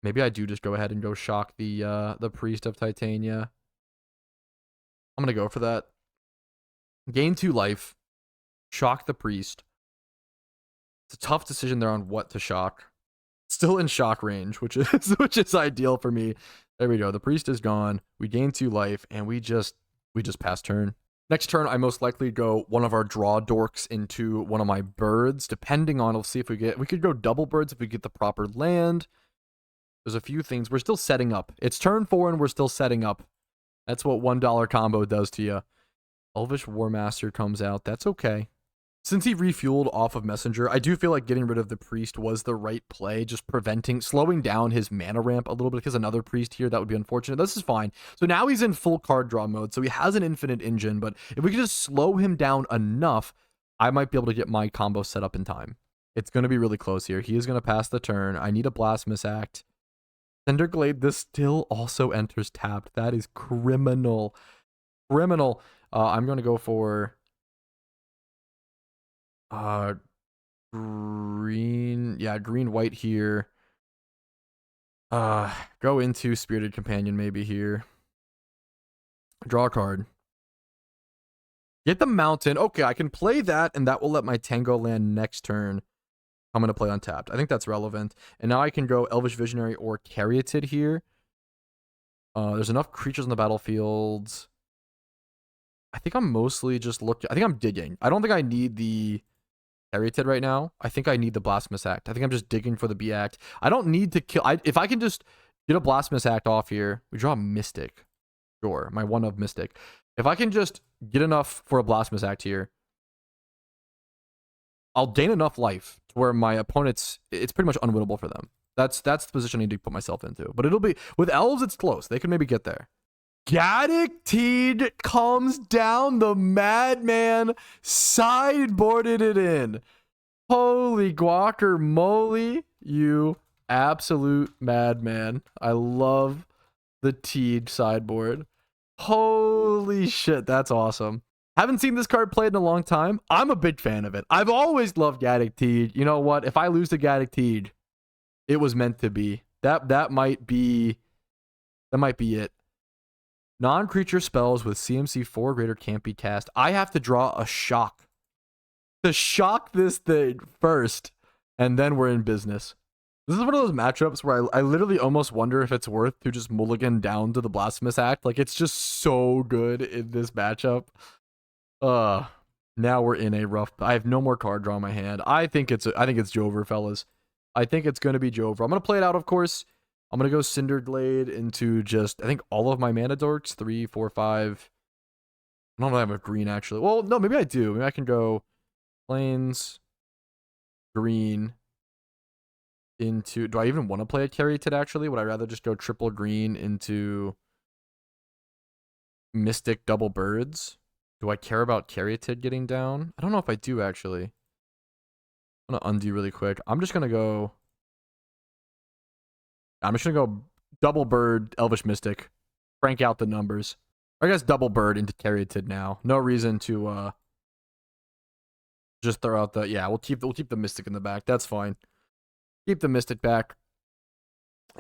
Maybe I do just go ahead and go shock the Priest of Titania. I'm going to go for that. Gain 2 life. Shock the Priest. It's a tough decision there on what to shock. Still in shock range, which is ideal for me. There we go. The Priest is gone. We gain 2 life, and we just pass turn. Next turn, I most likely go one of our draw dorks into one of my birds, depending on... We'll see if we could go double birds if we get the proper land. There's a few things. We're still setting up. It's turn 4, and we're still setting up. That's what $1 combo does to you. Elvish War Master comes out. That's okay. Since he refueled off of Messenger, I do feel like getting rid of the Priest was the right play, just slowing down his mana ramp a little bit, because another Priest here, that would be unfortunate. This is fine. So now he's in full card draw mode, so he has an infinite engine, but if we could just slow him down enough, I might be able to get my combo set up in time. It's going to be really close here. He is going to pass the turn. I need a Blasphemous Act. Cinderglade, this still also enters tapped. That is criminal. Criminal. I'm going to go for... green, green white here. Go into Spirited Companion maybe here. Draw a card. Get the Mountain. Okay, I can play that, and that will let my Tango land next turn. I'm going to play untapped. I think that's relevant. And now I can go Elvish Visionary or Caryatid here. There's enough creatures on the battlefield. I think I'm mostly just looking... I think I'm digging. I don't think I need the Caryatid right now. I think I need the Blasphemous Act. I think I'm just digging for the B Act. I don't need to kill... if I can just get a Blasphemous Act off here... We draw a Mystic. Sure, my 1 of Mystic. If I can just get enough for a Blasphemous Act here, I'll gain enough life to where my opponents... It's pretty much unwinnable for them. That's the position I need to put myself into. But it'll be... With Elves, it's close. They can maybe get there. Gaddock Teed comes down. The Madman sideboarded it in. Holy guacamole, you absolute madman. I love the Teed sideboard. Holy shit, that's awesome. Haven't seen this card played in a long time. I'm a big fan of it. I've always loved Gaddock Teej. You know what? If I lose to Gaddock Teej, it was meant to be. That might be it. Non-creature spells with CMC 4 or greater can't be cast. I have to draw a shock to shock this thing first, and then we're in business. This is one of those matchups where I literally almost wonder if it's worth to just mulligan down to the Blasphemous Act. Like, it's just so good in this matchup. Now we're in a rough. I have no more card draw in my hand. I think it's Jover, fellas. I think it's gonna be Jover. I'm gonna play it out, of course. I'm gonna go Cinderglade into just, I think, all of my mana dorks. 3, 4, 5. I don't know if I have a green actually. Well, no, maybe I do. Maybe I can go Plains, green. Into, do I even want to play a Caryatid actually? Would I rather just go triple green into Mystic double birds? Do I care about Caryatid getting down? I don't know if I do actually. I'm gonna undo really quick. I'm just gonna go double bird, Elvish Mystic. Crank out the numbers. I guess double bird into Caryatid now. No reason to just throw out the, yeah, we'll keep the Mystic in the back. That's fine. Keep the Mystic back.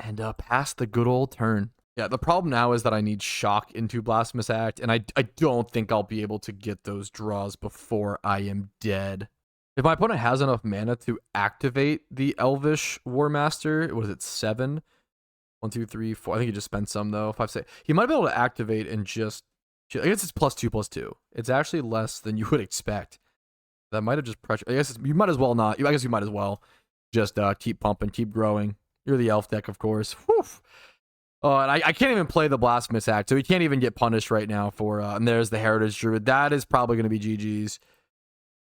And pass the good old turn. Yeah, the problem now is that I need shock into Blasphemous Act, and I don't think I'll be able to get those draws before I am dead. If my opponent has enough mana to activate the Elvish War Master, what is it, 7? 1, 2, 3, 4. I think he just spent some though. 5, 6. He might be able to activate and just, I guess it's +2/+2. It's actually less than you would expect. That might have just pressure. I guess you might as well not. I guess you might as well just keep pumping, keep growing. You're the elf deck, of course. Whew. And I can't even play the Blasphemous Act, so he can't even get punished right now for, and there's the Heritage Druid. That is probably going to be GG's.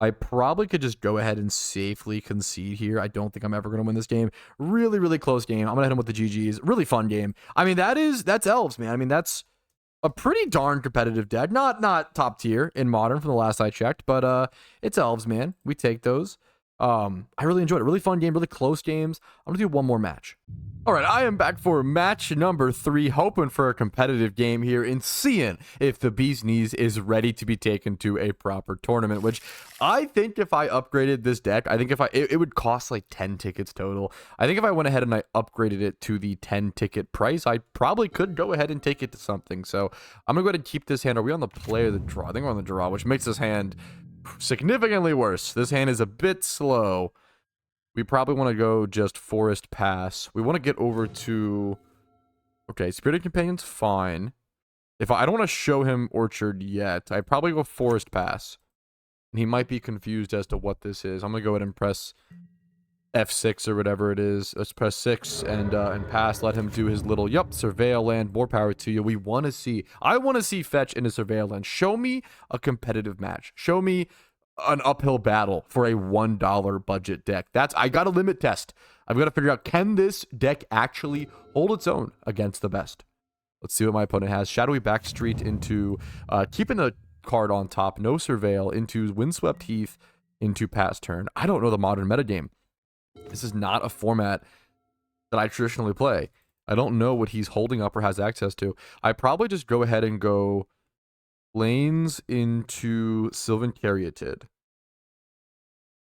I probably could just go ahead and safely concede here. I don't think I'm ever going to win this game. Really, really close game. I'm going to hit him with the GG's. Really fun game. I mean, that's Elves, man. I mean, that's a pretty darn competitive deck. Not top tier in Modern from the last I checked, but it's Elves, man. We take those. I really enjoyed it. Really fun game, really close games. I'm gonna do one more match. All right, I am back for match number 3, hoping for a competitive game here and seeing if the Bee's Knees is ready to be taken to a proper tournament, which I think if I upgraded this deck, I think if it would cost like 10 tickets total. I think if I went ahead and I upgraded it to the 10 ticket price, I probably could go ahead and take it to something. So I'm gonna go ahead and keep this hand. Are we on the play or the draw? I think we're on the draw, which makes this hand significantly worse. This hand is a bit slow. We probably want to go just Forest Pass. We want to get over to, okay, Spirited Companion's fine. If I don't want to show him Orchard yet, I'd probably go Forest Pass. And he might be confused as to what this is. I'm gonna go ahead and press F6 or whatever it is. Let's press 6 and pass. Let him do his little, yup, Surveil Land. More power to you. I want to see Fetch in a Surveil Land. Show me a competitive match. Show me an uphill battle for a $1 budget deck. I got a limit test. I've got to figure out, can this deck actually hold its own against the best? Let's see what my opponent has. Shadowy Backstreet into keeping the card on top. No Surveil into Windswept Heath into Pass Turn. I don't know the Modern metagame. This is not a format that I traditionally play. I don't know what he's holding up or has access to. I probably just go ahead and go Lanes into Sylvan Caryatid,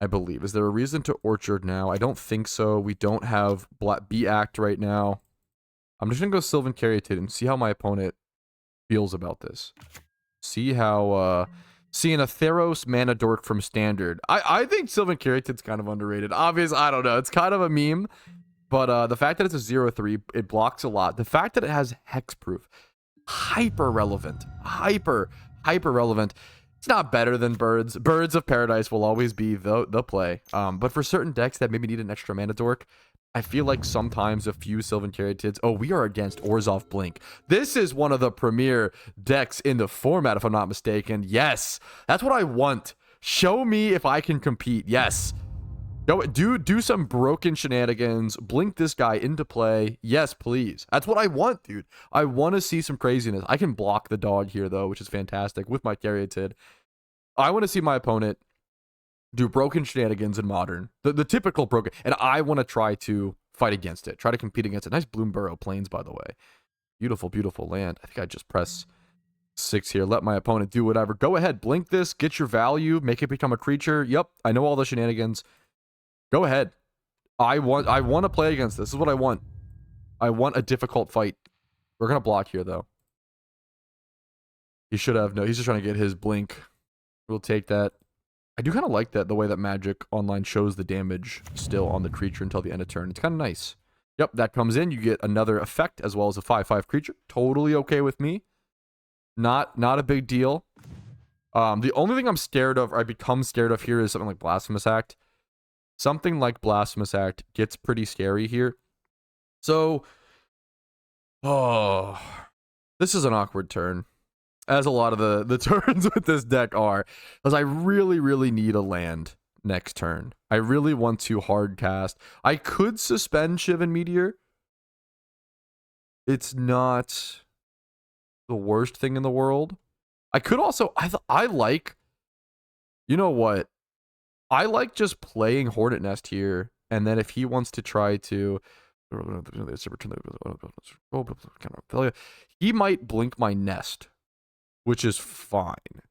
I believe. Is there a reason to Orchard now? I don't think so. We don't have B-Act right now. I'm just going to go Sylvan Caryatid and see how my opponent feels about this. See how, seeing a Theros Mana Dork from Standard. I think Sylvan Caryatid's kind of underrated. Obviously, I don't know. It's kind of a meme. But the fact that it's a 0/3, it blocks a lot. The fact that it has Hexproof, hyper relevant. Hyper relevant. It's not better than Birds. Birds of Paradise will always be the play. But for certain decks that maybe need an extra mana dork, I feel like sometimes a few Sylvan Caryatids. Oh, we are against Orzhov Blink. This is one of the premier decks in the format, if I'm not mistaken. Yes, that's what I want. Show me if I can compete. Yes. Go do some broken shenanigans. Blink this guy into play. Yes, please. That's what I want, dude. I want to see some craziness. I can block the dog here, though, which is fantastic with my Caryatid. I want to see my opponent do broken shenanigans in Modern. The typical broken. And I want to try to fight against it. Try to compete against it. Nice Bloomburrow Plains, by the way. Beautiful, beautiful land. I think I just press 6 here. Let my opponent do whatever. Go ahead. Blink this. Get your value. Make it become a creature. Yep. I know all the shenanigans. Go ahead. I want to play against this. This is what I want. I want a difficult fight. We're going to block here, though. He should have. No, he's just trying to get his blink. We'll take that. I do kind of like that, the way that Magic Online shows the damage still on the creature until the end of turn. It's kind of nice. Yep, that comes in. You get another effect as well as a 5/5 creature. Totally okay with me. Not a big deal. The only thing I'm scared of, or I become scared of here, is something like Blasphemous Act. Something like Blasphemous Act gets pretty scary here. So, this is an awkward turn, as a lot of the turns with this deck are, because I really need a land next turn. I really want to hard cast. I could suspend Shivan Meteor. It's not the worst thing in the world. I could also, I like, you know what? I like just playing Hornet Nest here, and then if he wants to try to, he might blink my nest, which is fine. I'm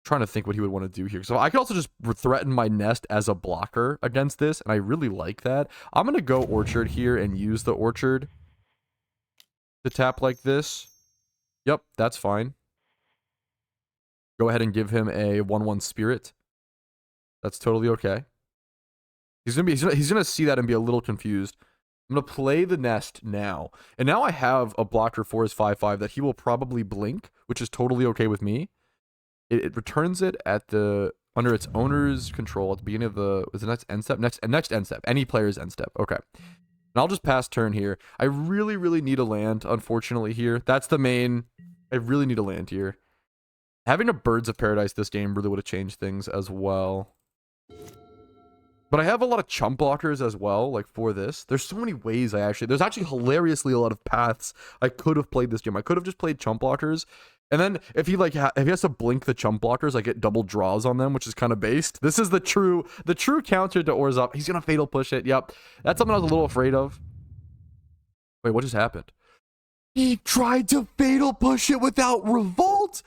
trying to think what he would want to do here. So I could also just threaten my nest as a blocker against this, and I really like that. I'm going to go Orchard here and use the Orchard to tap like this. Yep, that's fine. Go ahead and give him a 1/1 Spirit. That's totally okay. He's gonna see that and be a little confused. I'm gonna play the nest now, and now I have a blocker for his 5/5 that he will probably blink, which is totally okay with me. It returns it at the under its owner's control at the beginning of the next end step, next end step, any player's end step. Okay, and I'll just pass turn here. I really need a land, unfortunately here. That's the main. I really need a land here. Having a Birds of Paradise this game really would have changed things as well. But I have a lot of chump blockers as well, like for this. There's so many ways there's actually hilariously a lot of paths I could have played this game. I could have just played chump blockers. And then if he if he has to blink the chump blockers, I get double draws on them, which is kind of based. This is the true counter to Orzhov. He's going to fatal push it. Yep. That's something I was a little afraid of. Wait, what just happened? He tried to fatal push it without Revolt.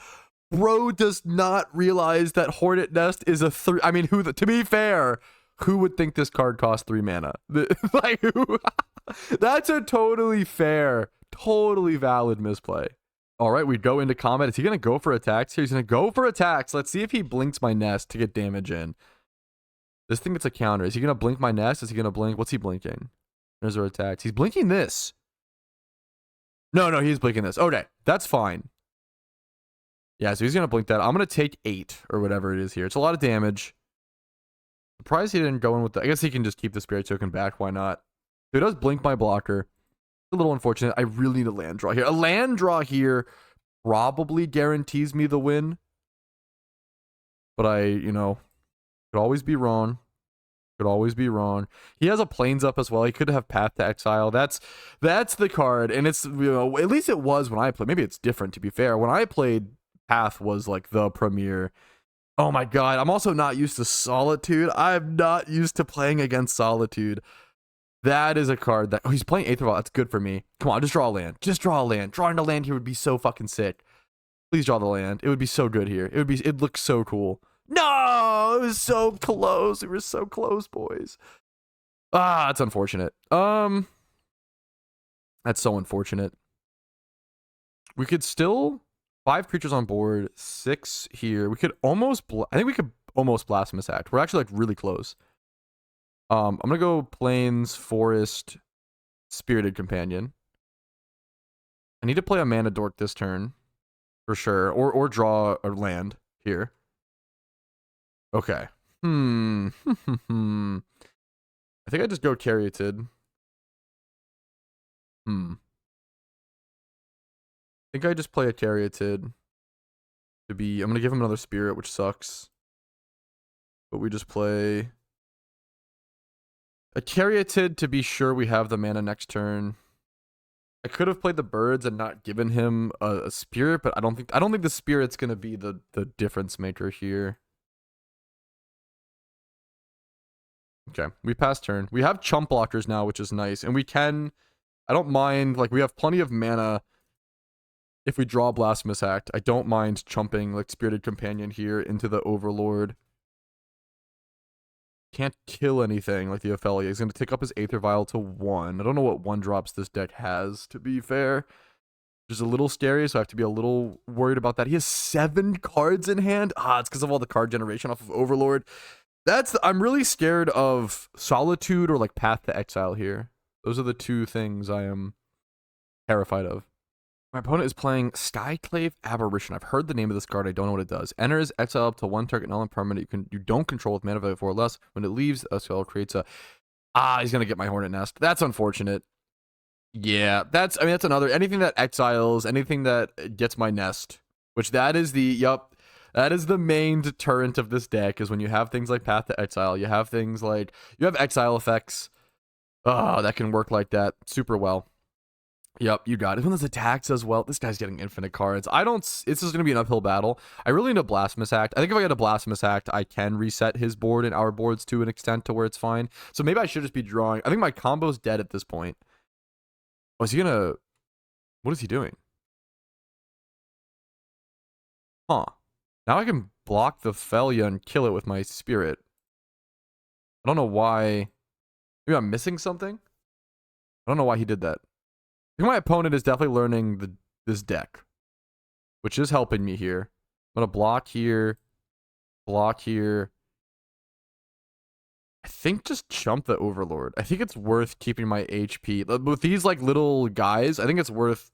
Bro does not realize that Hornet Nest is a 3. I mean, to be fair, who would think this card costs 3 mana? Like, who? That's a totally fair, totally valid misplay. All right, we go into combat. Is he going to go for attacks here? He's going to go for attacks. Let's see if he blinks my nest to get damage in. This thing gets a counter. Is he going to blink my nest? Is he going to blink? What's he blinking? There's our attacks. He's blinking this. No, he's blinking this. Okay, that's fine. Yeah, so he's going to blink that. I'm going to take 8 or whatever it is here. It's a lot of damage. Surprised he didn't go in with the... I guess he can just keep the Spirit Token back. Why not? So he does blink my blocker. A little unfortunate. I really need a land draw here. A land draw here probably guarantees me the win. But I, could always be wrong. Could always be wrong. He has a Plains up as well. He could have Path to Exile. That's the card. And it's, at least it was when I played. Maybe it's different, to be fair. When I played, Path was like the premier. Oh my god, I'm also not used to Solitude. I'm not used to playing against Solitude. That is a card that... Oh, he's playing Aether Vault. That's good for me. Come on, just draw a land. Just draw a land. Drawing a land here would be so fucking sick. Please draw the land. It would be so good here. It looks so cool. No! It was so close. We were so close, boys. Ah, that's unfortunate. That's so unfortunate. We could still... 5 creatures on board, 6 here. We could almost... I think we could almost Blasphemous Act. We're actually, like, really close. I'm going to go Plains, Forest, Spirited Companion. I need to play a Mana Dork this turn. For sure. Or draw a land here. Okay. I think I just go Caryatid. I think I just play a Caryatid to be... I'm going to give him another Spirit, which sucks. But we just play a Caryatid to be sure we have the mana next turn. I could have played the Birds and not given him a Spirit, but I don't think the Spirit's going to be the difference maker here. Okay, we pass turn. We have chump blockers now, which is nice. And we can... I don't mind... Like, we have plenty of mana... if we draw Blasphemous Act, I don't mind chumping like Spirited Companion here into the Overlord. Can't kill anything like the Ophelia. He's going to tick up his Aether Vial to 1. I don't know what 1-drops this deck has, to be fair. Which is a little scary, so I have to be a little worried about that. He has 7 cards in hand. It's because of all the card generation off of Overlord. I'm really scared of Solitude or like Path to Exile here. Those are the 2 things I am terrified of. My opponent is playing Skyclave Aberration. I've heard the name of this card. I don't know what it does. Enters, exile up to 1 target non-permanent you don't control with mana value 4 or less. When it leaves, exile creates a... he's going to get my Hornet Nest. That's unfortunate. Yeah, that's another... Anything that exiles, anything that gets my nest, which that is that is the main deterrent of this deck, is when you have things like Path to Exile. You have things like... You have exile effects. That can work like that super well. Yep, you got it. When there's attacks as well, this guy's getting infinite cards. It's just going to be an uphill battle. I really need a Blasphemous Act. I think if I get a Blasphemous Act, I can reset his board and our boards to an extent to where it's fine. So maybe I should just be drawing. I think my combo's dead at this point. Oh, is he going to... What is he doing? Now I can block the Felia and kill it with my Spirit. I don't know why... Maybe I'm missing something? I don't know why he did that. I think my opponent is definitely learning this deck, which is helping me here. I'm going to block here. I think just chump the Overlord. I think it's worth keeping my HP. With these like little guys, I think it's worth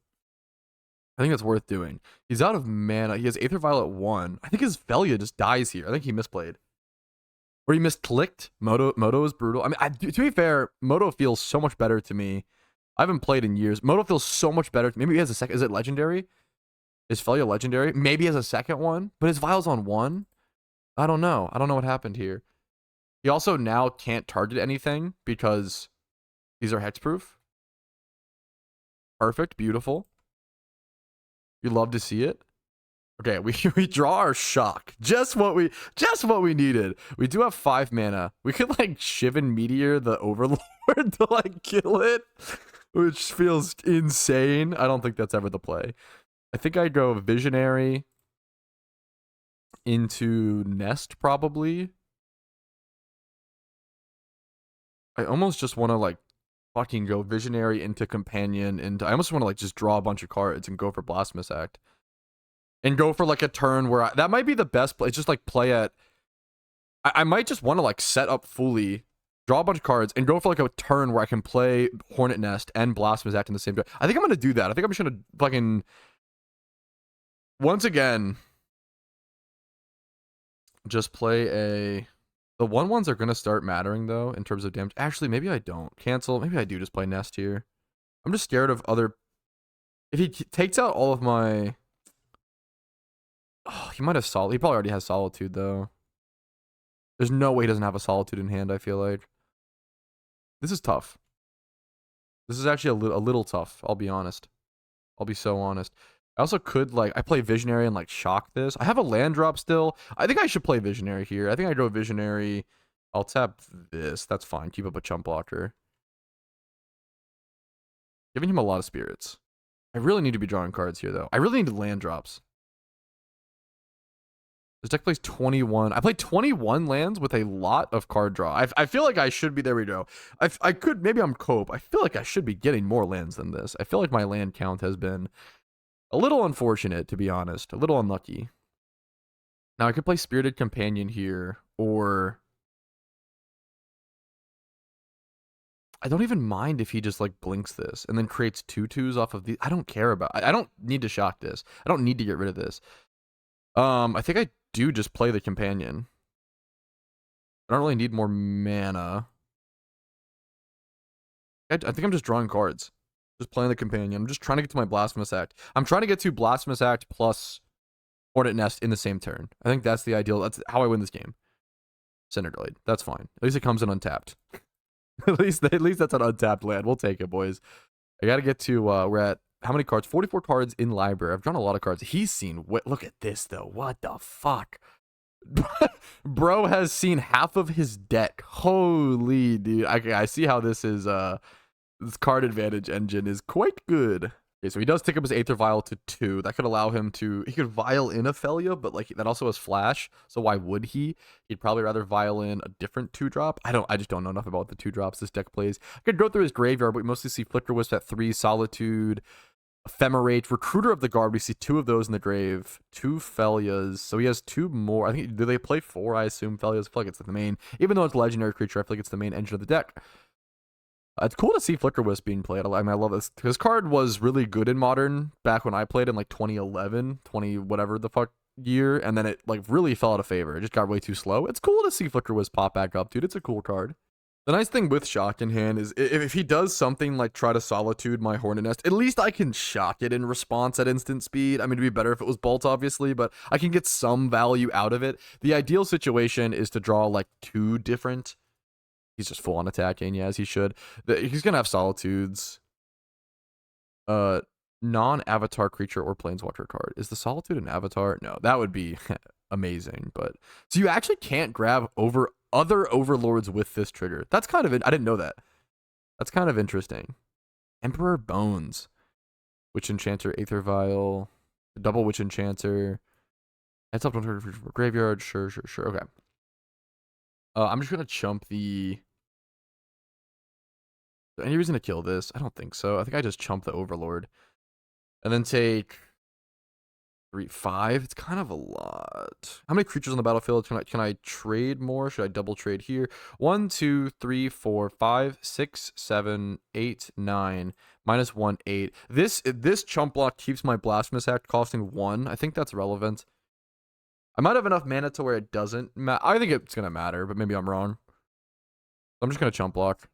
doing. He's out of mana. He has Aether Vial at 1. I think his Felia just dies here. I think he misplayed. Or he misclicked. Moto is brutal. I mean, to be fair, Moto feels so much better to me. I haven't played in years. Moto feels so much better. Maybe he has a second. Is it legendary? Is Felia legendary? Maybe he has a second one, but his Vial's on 1. I don't know. I don't know what happened here. He also now can't target anything because these are hexproof. Perfect. Beautiful. You love to see it. Okay, we draw our shock. Just what we needed. We do have 5 mana. We could like Shivan Meteor the Overlord to like kill it, which feels insane. I don't think that's ever the play. I think I go Visionary into Nest probably. I almost just want to like fucking go Visionary into Companion, and I almost want to like just draw a bunch of cards and go for Blasphemous Act. And go for like a turn where that might be the best play. Just like play at... I might just want to like set up fully, draw a bunch of cards, and go for like a turn where I can play Hornet Nest and Blasphemous Act in the same turn. I think I'm going to do that. I think I'm just going to fucking... Once again, just play a... The 1/1s are going to start mattering though in terms of damage. Actually, maybe I don't. Cancel. Maybe I do just play Nest here. I'm just scared of other... If he takes out all of my... Oh, he might have Solitude. He probably already has Solitude, though. There's no way he doesn't have a Solitude in hand, I feel like. This is tough. This is actually a little tough, I'll be honest. I'll be so honest. I also could, like, I play Visionary and, like, shock this. I have a land drop still. I think I should play Visionary here. I think I go Visionary. I'll tap this. That's fine. Keep up a chump blocker. Giving him a lot of spirits. I really need to be drawing cards here, though. I really need land drops. This deck plays 21. I played 21 lands with a lot of card draw. I feel like I should be... There we go. I could... Maybe I'm Cope. I feel like I should be getting more lands than this. I feel like my land count has been a little unfortunate, to be honest. A little unlucky. Now, I could play Spirited Companion here, or... I don't even mind if he just, like, blinks this and then creates 2/2s off of these. I don't care about... I don't need to shock this. I don't need to get rid of this. I think I do just play the Companion. I don't really need more mana. I think I'm just drawing cards. Just playing the Companion. I'm just trying to get to my Blasphemous Act. I'm trying to get to Blasphemous Act plus Hornet Nest in the same turn. I think that's the ideal. That's how I win this game. Centerglade. That's fine. At least it comes in untapped. at least that's an untapped land. We'll take it, boys. I gotta get to, we're at how many cards? 44 cards in library. I've drawn a lot of cards. He's seen... Look at this, though. What the fuck? Bro has seen half of his deck. Holy, dude. I see how this is... This card advantage engine is quite good. Okay, so he does take up his Aether Vial to 2. That could allow him to... He could Vial in Ophelia, but like that also has Flash. So why would he? He'd probably rather Vial in a different 2-drop. I just don't know enough about the 2-drops this deck plays. I could go through his graveyard, but we mostly see Flicker Wisp at 3, Solitude, Ephemerate, Recruiter of the Guard. We see 2 of those in the grave. 2 Felias. So he has 2 more. I think, do they play 4? I assume Felias. I feel like it's the main. Even though it's a legendary creature, I feel like it's the main engine of the deck. It's cool to see Flicker Wisp being played. I mean, I love this. His card was really good in Modern back when I played in like 2011, 20 whatever the fuck year, and then it like really fell out of favor. It just got way too slow. It's cool to see Flicker Wisp pop back up, dude. It's a cool card. The nice thing with Shock in hand is if he does something like try to Solitude my Hornet Nest, at least I can shock it in response at instant speed. I mean, it'd be better if it was Bolt, obviously, but I can get some value out of it. The ideal situation is to draw like 2 different... He's just full on attacking, yeah, as he should. He's gonna have Solitudes. Non-avatar creature or planeswalker card. Is the Solitude an avatar? No, that would be amazing. But so you actually can't grab over other overlords with this trigger. That's kind of I didn't know that. That's kind of interesting. Emperor Bones, Witch Enchanter, Aether Vial, double Witch Enchanter. Heads up on graveyard. Sure. Okay. I'm just gonna chump the... Any reason to kill this? I don't think so. I think I just chump the Overlord. And then take 3, 5. It's kind of a lot. How many creatures on the battlefield? Can I trade more? Should I double trade here? 1, 2, 3, 4, 5, 6, 7, 8, 9. -1, 8. This chump block keeps my Blasphemous Act costing 1. I think that's relevant. I might have enough mana to where it doesn't matter. I think it's going to matter, but maybe I'm wrong. I'm just going to chump block.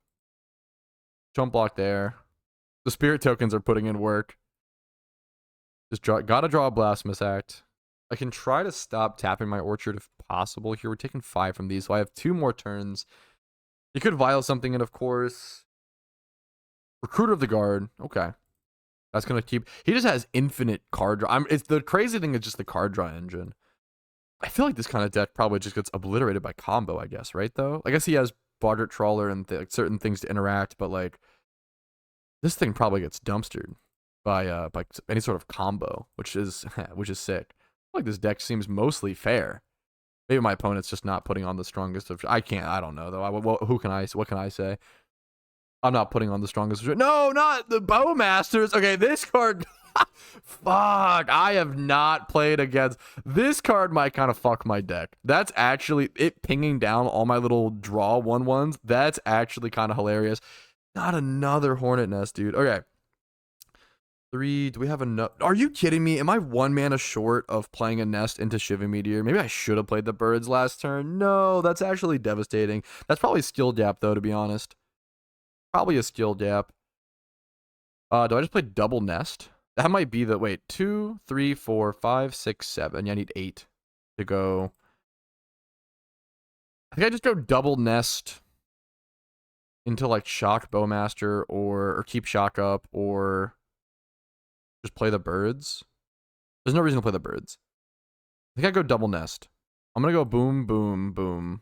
Chump block there. The spirit tokens are putting in work. Just gotta draw a Blasphemous Act. I can try to stop tapping my Orchard if possible here. We're taking 5 from these, so I have 2 more turns. You could Vial something in, of course. Recruiter of the Guard. Okay. That's going to keep... He just has infinite card draw. It's the crazy thing is just the card draw engine. I feel like this kind of deck probably just gets obliterated by combo, I guess, right, though? I guess he has Bardart Trawler and like certain things to interact, but like this thing probably gets dumpstered by any sort of combo, which is sick. I feel like this deck seems mostly fair. Maybe my opponent's just not putting on the strongest of... I don't know though. What can I say? I'm not putting on the strongest of... No, not the Bowmasters. Okay, this card... Fuck, I have not played against... This card might kind of fuck my deck. That's actually... It pinging down all my little draw 1/1s. That's actually kind of hilarious. Not another Hornet Nest, dude. Okay. 3. Do we have enough? Are you kidding me? Am I 1 mana short of playing a Nest into Shiva Meteor? Maybe I should have played the birds last turn. No, that's actually devastating. That's probably a skill gap, though, to be honest. Probably a skill gap. Do I just play double Nest? That might be the... Wait, 2, 3, 4, 5, 6, 7. Yeah, I need 8 to go. I think I just go double Nest into like Shock Bowmaster or keep Shock up or just play the birds. There's no reason to play the birds. I think I go double Nest. I'm going to go boom, boom, boom.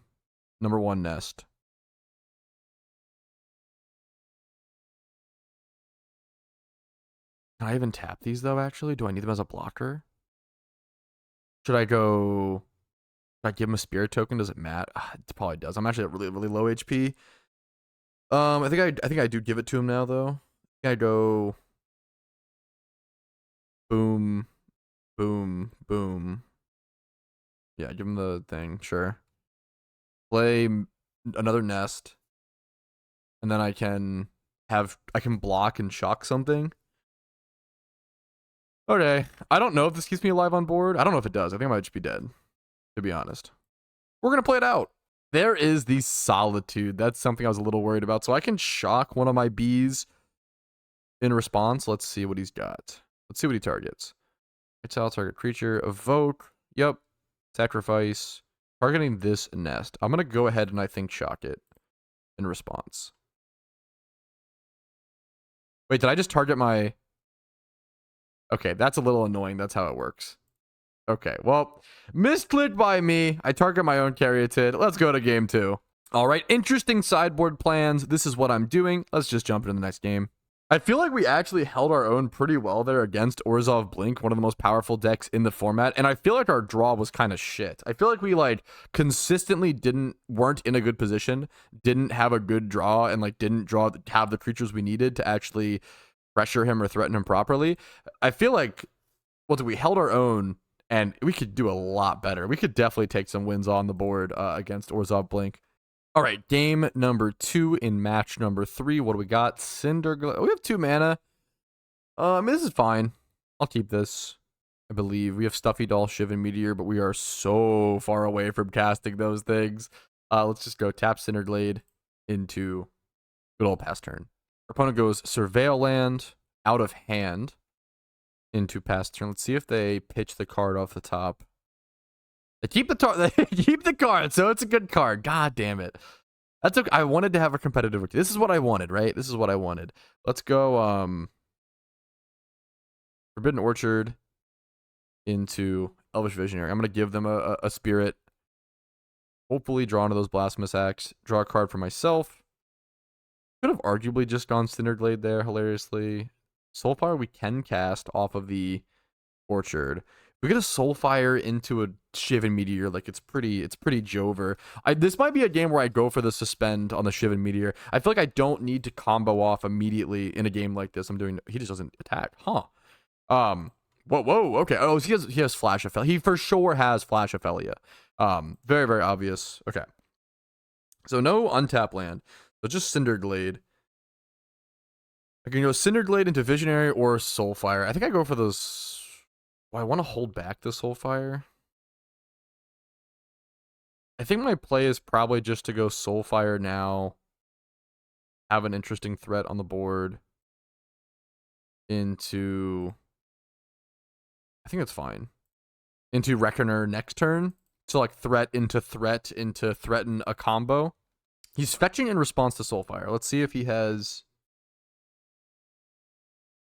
Number 1 Nest. Can I even tap these, though, actually? Do I need them as a blocker? Should I go... Should I give him a spirit token? Does it matter? It probably does. I'm actually at really, really low HP. I think I do give it to him now, though. I think I go... Boom. Boom. Boom. Yeah, give him the thing. Sure. Play another Nest. And then I can block and shock something. Okay, I don't know if this keeps me alive on board. I don't know if it does. I think I might just be dead, to be honest. We're going to play it out. There is the Solitude. That's something I was a little worried about. So I can shock one of my bees in response. Let's see what he's got. Let's see what he targets. Exile target creature. Evoke. Yep. Sacrifice. Targeting this Nest. I'm going to go ahead and I think shock it in response. Wait, did I just target my... Okay, that's a little annoying. That's how it works. Okay, well, misclicked by me. I target my own Caryatid. Let's go to game 2. All right, interesting sideboard plans. This is what I'm doing. Let's just jump into the next game. I feel like we actually held our own pretty well there against Orzhov Blink, one of the most powerful decks in the format, and I feel like our draw was kind of shit. I feel like we like consistently weren't in a good position, didn't have a good draw, and like didn't have the creatures we needed to actually pressure him or threaten him properly. I feel like we held our own, and we could do a lot better. We could definitely take some wins on the board against Orzhov Blink. All right, game number 2 in match number 3. What do we got? Cinder. We have 2 mana. This is fine. I'll keep this. I believe we have Stuffy Doll, Shiv, and Meteor, but we are so far away from casting those things. Let's just go tap Cinderglade into good old pass turn. Our opponent goes Surveil Land out of hand into pass turn. Let's see if they pitch the card off the top. They keep they keep the card, so it's a good card. God damn it. That's okay. I wanted to have a competitive. This is what I wanted, right? This is what I wanted. Let's go Forbidden Orchard into Elvish Visionary. I'm gonna give them a spirit. Hopefully draw into those Blasphemous Acts. Draw a card for myself. Could have arguably just gone Cinderglade there, hilariously. Soulfire we can cast off of the Orchard. We get a Soulfire into a Shiv and Meteor, like it's pretty Jover. This might be a game where I go for the suspend on the Shiv and Meteor. I feel like I don't need to combo off immediately in a game like this. He just doesn't attack. Huh. Whoa, okay. Oh, he has Flash Ophelia. He for sure has Flash Ophelia. Very, very obvious. Okay. So no untap land. So just Cinderglade. I can go Cinderglade into Visionary or Soulfire. I think I go for those. I want to hold back the Soulfire. I think my play is probably just to go Soulfire now. Have an interesting threat on the board. Into... I think that's fine. Into Reckoner next turn. So like threat into threaten a combo. He's fetching in response to Soulfire. Let's see if he has...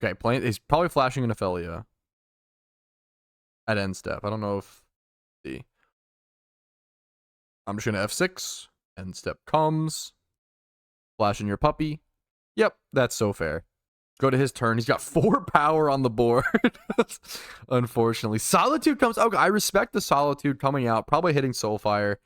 Okay, he's probably flashing an Ophelia. At end step. I don't know if... See. I'm just going to F6. End step comes. Flashing your puppy. Yep, that's so fair. Go to his turn. He's got 4 power on the board. Unfortunately. Solitude comes... Okay, I respect the Solitude coming out. Probably hitting Soulfire.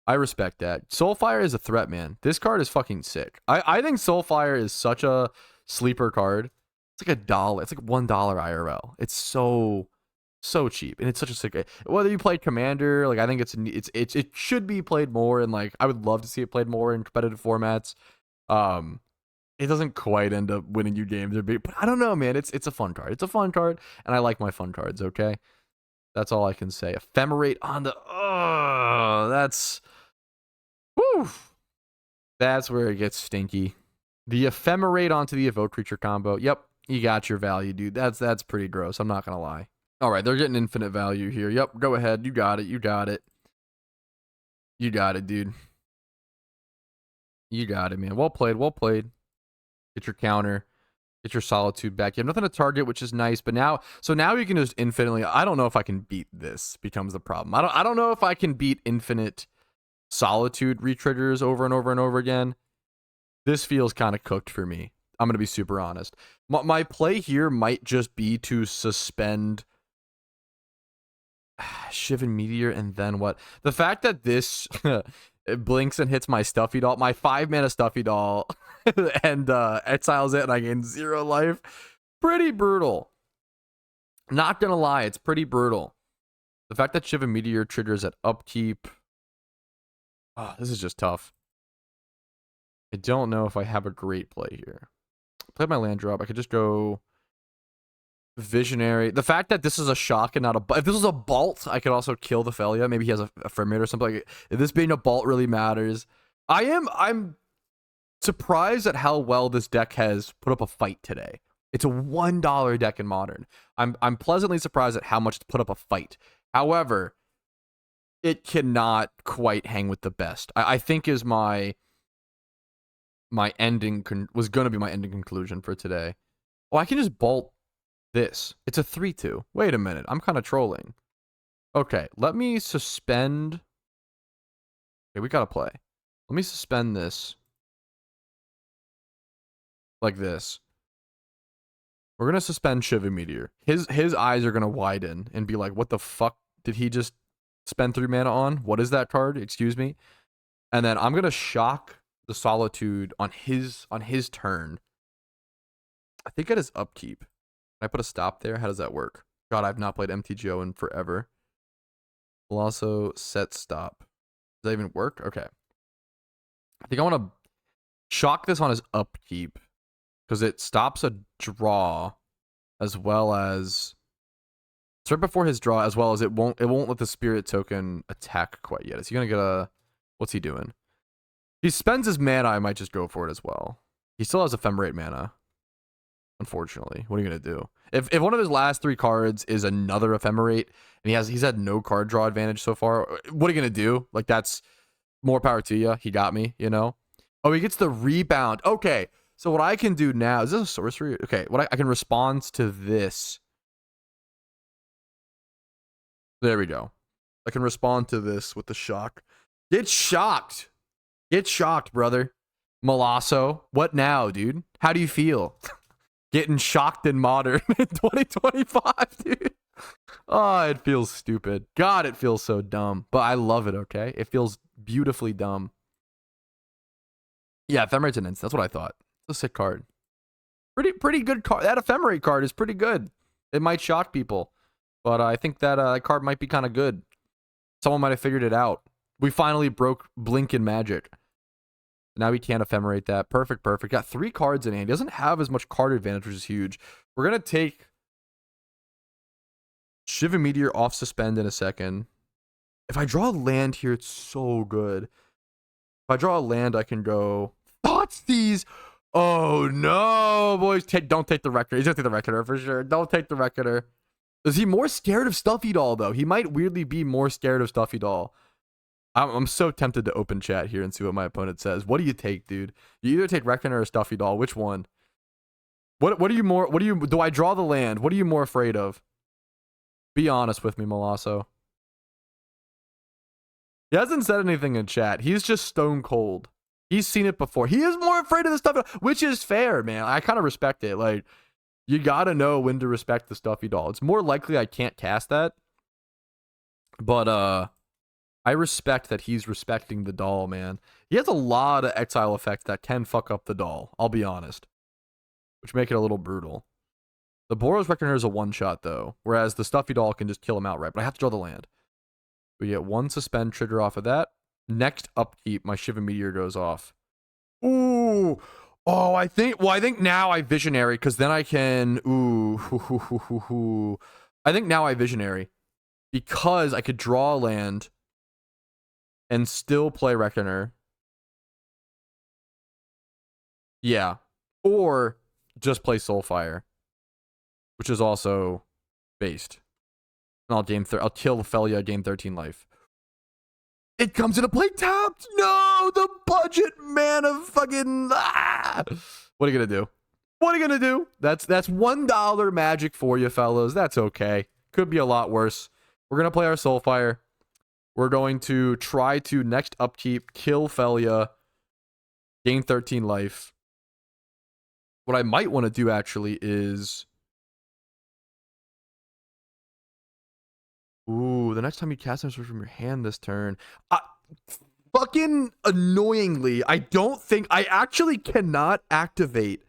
I respect that. Soulfire is a threat, man. This card is fucking sick. I think Soulfire is such a sleeper card. It's like $1. It's like $1 IRL. It's so cheap, and it's such a sick. Whether you play Commander, like I think it should be played more, and like I would love to see it played more in competitive formats. It doesn't quite end up winning you games or but I don't know, man. It's a fun card. It's a fun card, and I like my fun cards. Okay, that's all I can say. Ephemerate on the that's woo. That's where it gets stinky. The Ephemerate onto the Evoke Creature combo. Yep, you got your value, dude. That's pretty gross. I'm not gonna lie. All right, they're getting infinite value here. Yep, go ahead. You got it. You got it. You got it, dude. You got it, man. Well played. Well played. Get your counter. Get your Solitude back. You have nothing to target, which is nice. But now you can just infinitely... I don't know if I can beat this, becomes the problem. I don't know if I can beat infinite Solitude re-triggers over and over and over again. This feels kind of cooked for me. I'm going to be super honest. My play here might just be to suspend... Shiv and Meteor, and then what? The fact that this it blinks and hits my Stuffy Doll, my 5-mana Stuffy Doll, and exiles it, and I gain 0 life. Pretty brutal. Not gonna lie, it's pretty brutal. The fact that Shiv and Meteor triggers at upkeep. Oh, this is just tough. I don't know if I have a great play here. Play my land drop. I could just go Visionary. The fact that this is a shock and not a... If this was a Bolt, I could also kill the Felia. Maybe he has a Ephemerate or something. Like, if this being a Bolt really matters. I'm surprised at how well this deck has put up a fight today. It's a $1 deck in Modern. I'm pleasantly surprised at how much it's put up a fight. However, it cannot quite hang with the best. I think is my ending... was going to be my ending conclusion for today. Oh, I can just Bolt this. It's a 3/2. Wait a minute. I'm kind of trolling. Okay, let me suspend. Okay, we gotta play. Let me suspend this. Like this. We're gonna suspend Shiva Meteor. His eyes are gonna widen and be like, what the fuck did he just spend 3 mana on? What is that card? Excuse me. And then I'm gonna shock the Solitude on his turn. I think at his upkeep. Can I put a stop there? How does that work? God, I've not played MTGO in forever. We'll also set stop. Does that even work? Okay. I think I want to shock this on his upkeep because it stops a draw as well as it's right before his draw, as well as it won't let the spirit token attack quite yet. Is he gonna get a what's he doing? He spends his mana, I might just go for it as well. He still has ephemerate mana. Unfortunately. What are you gonna do? If one of his last 3 cards is another ephemerate and he's had no card draw advantage so far, what are you gonna do? Like, that's more power to you. He got me, you know? Oh, he gets the rebound. Okay. So what I can do now, is this a sorcery? Okay, what I can respond to this. There we go. I can respond to this with the shock. Get shocked. Get shocked, brother. Molasso. What now, dude? How do you feel? Getting shocked in Modern in 2025, dude. Oh, it feels stupid. God, it feels so dumb. But I love it, okay? It feels beautifully dumb. Yeah, Ephemerate's an instant. That's what I thought. It's a sick card. Pretty good card. That Ephemerate card is pretty good. It might shock people. But I think that card might be kind of good. Someone might have figured it out. We finally broke Blink in Magic. Now we can't Ephemerate that. Perfect. Got 3 cards in hand. He doesn't have as much card advantage, which is huge. We're going to take Shiva Meteor off suspend in a second. If I draw a land here, it's so good. If I draw a land, I can go Thoughtseize. Oh no, boys. Don't take the Reckoner. He's going to take the Reckoner for sure. Don't take the Reckoner. Is he more scared of Stuffy Doll, though? He might weirdly be more scared of Stuffy Doll. I'm so tempted to open chat here and see what my opponent says. What do you take, dude? You either take Reckoner or Stuffy Doll. Which one? What are you more? Do I draw the land? What are you more afraid of? Be honest with me, Molasso. He hasn't said anything in chat. He's just stone cold. He's seen it before. He is more afraid of the Stuffy Doll, which is fair, man. I kind of respect it. Like, you gotta know when to respect the Stuffy Doll. It's more likely I can't cast that. But, I respect that he's respecting the doll, man. He has a lot of exile effects that can fuck up the doll, I'll be honest. Which make it a little brutal. The Boros Reckoner is a one-shot, though. Whereas the Stuffy Doll can just kill him outright. But I have to draw the land. We get 1 suspend trigger off of that. Next upkeep, my Shiva Meteor goes off. Ooh. Oh, I think now I Visionary, because then I can... Ooh. I think now I Visionary. Because I could draw a land and still play Reckoner. Yeah. Or just play Soulfire, which is also based. And I'll kill Felia, gain 13 life. It comes into play tapped. No, the budget mana fucking. Ah! What are you gonna do? What are you gonna do? That's $1 magic for you, fellas. That's okay. Could be a lot worse. We're gonna play our Soulfire. We're going to try to next upkeep kill Felia, gain 13 life. What I might want to do actually is. Ooh, the next time you cast them from your hand this turn. Fucking annoyingly, I actually cannot activate.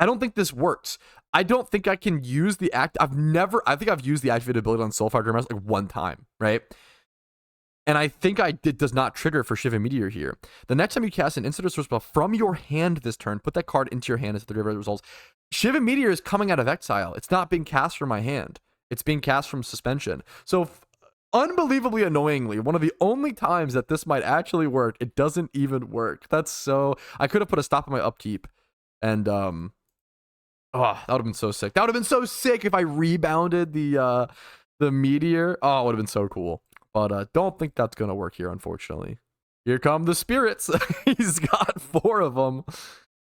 I don't think this works. I don't think I can use the I think I've used the activated ability on Soulfire Grandmaster like 1 time, right? And I think it does not trigger for Shiva Meteor here. The next time you cast an instant or source spell from your hand this turn, put that card into your hand as the derivative results. Shiva Meteor is coming out of exile. It's not being cast from my hand. It's being cast from suspension. So, unbelievably annoyingly, one of the only times that this might actually work, it doesn't even work. That's so... I could have put a stop on my upkeep. And, oh, that would have been so sick. That would have been so sick if I rebounded the Meteor. Oh, it would have been so cool. But don't think that's going to work here, unfortunately. Here come the spirits. He's got 4 of them.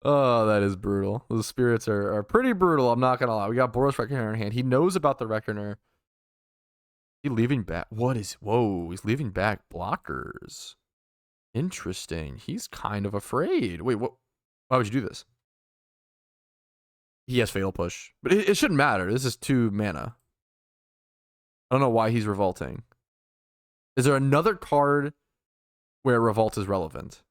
Oh, that is brutal. The spirits are pretty brutal, I'm not going to lie. We got Boros Reckoner in hand. He knows about the Reckoner. He's leaving back. Whoa, he's leaving back blockers. Interesting. He's kind of afraid. Wait, what? Why would you do this? He has Fatal Push. But it shouldn't matter. This is 2 mana. I don't know why he's revolting. Is there another card where Revolt is relevant?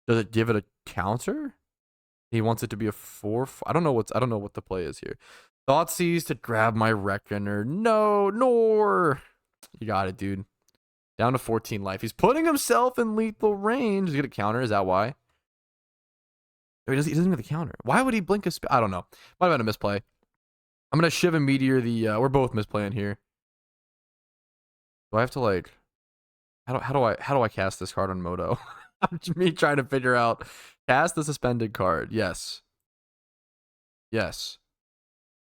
Does it give it a counter? He wants it to be a 4. I don't know what the play is here. Thoughtseize to grab my Reckoner. No, nor. You got it, dude. Down to 14 life. He's putting himself in lethal range. He's gonna counter. Is that why? He doesn't even have the counter. Why would he blink a I don't know. Might have been a misplay. I'm gonna Shiv and Meteor the we're both misplaying here. Do I have to like how do I cast this card on Moto? Me trying to figure out cast the suspended card. Yes. Yes.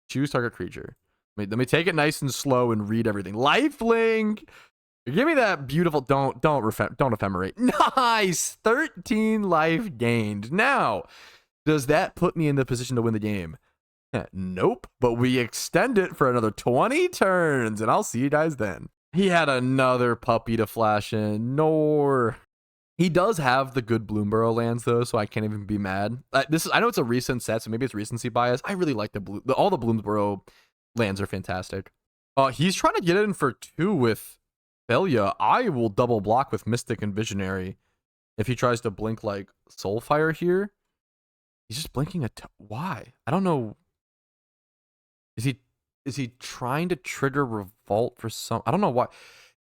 Choose target creature. Let me take it nice and slow and read everything. Lifelink. Give me that beautiful don't ephemerate. Nice. 13 life gained. Now, does that put me in the position to win the game? Nope. But we extend it for another 20 turns, and I'll see you guys then. He had another puppy to flash in. Nor. He does have the good Bloomburrow lands though, so I can't even be mad. I know it's a recent set, so maybe it's recency bias. I really like all the Bloomburrow lands are fantastic. He's trying to get in for 2 with Thalia. I will double block with Mystic and Visionary if he tries to blink like Soulfire here. He's just blinking why? I don't know. Is he trying to trigger Revolt for some? I don't know why.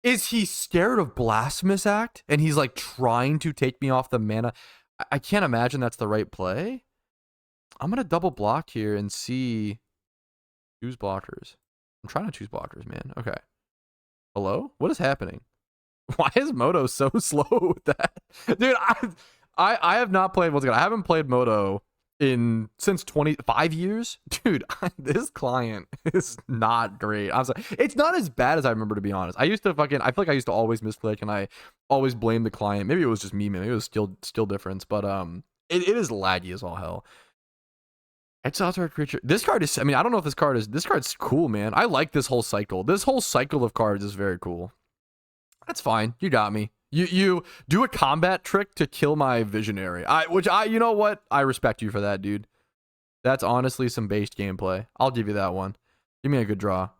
Is he scared of Blasphemous Act and he's like trying to take me off the mana? I can't imagine that's the right play. I'm gonna double block here and see. Choose blockers. I'm trying to choose blockers, man. Okay. Hello? What is happening? Why is Moto so slow with that? Dude, I have not played, I haven't played Moto since 25 years. Dude, this client is not great. I'm sorry. It's not as bad as I remember, to be honest. I feel like I used to always misclick and I always blame the client. Maybe it was just me, man. Maybe it was skill difference, but it is laggy as all hell. Exile target creature. This card is, I don't know if this card's cool, man. I like this whole cycle. This whole cycle of cards is very cool. That's fine. You got me. You do a combat trick to kill my Visionary. You know what? I respect you for that, dude. That's honestly some based gameplay. I'll give you that one. Give me a good draw.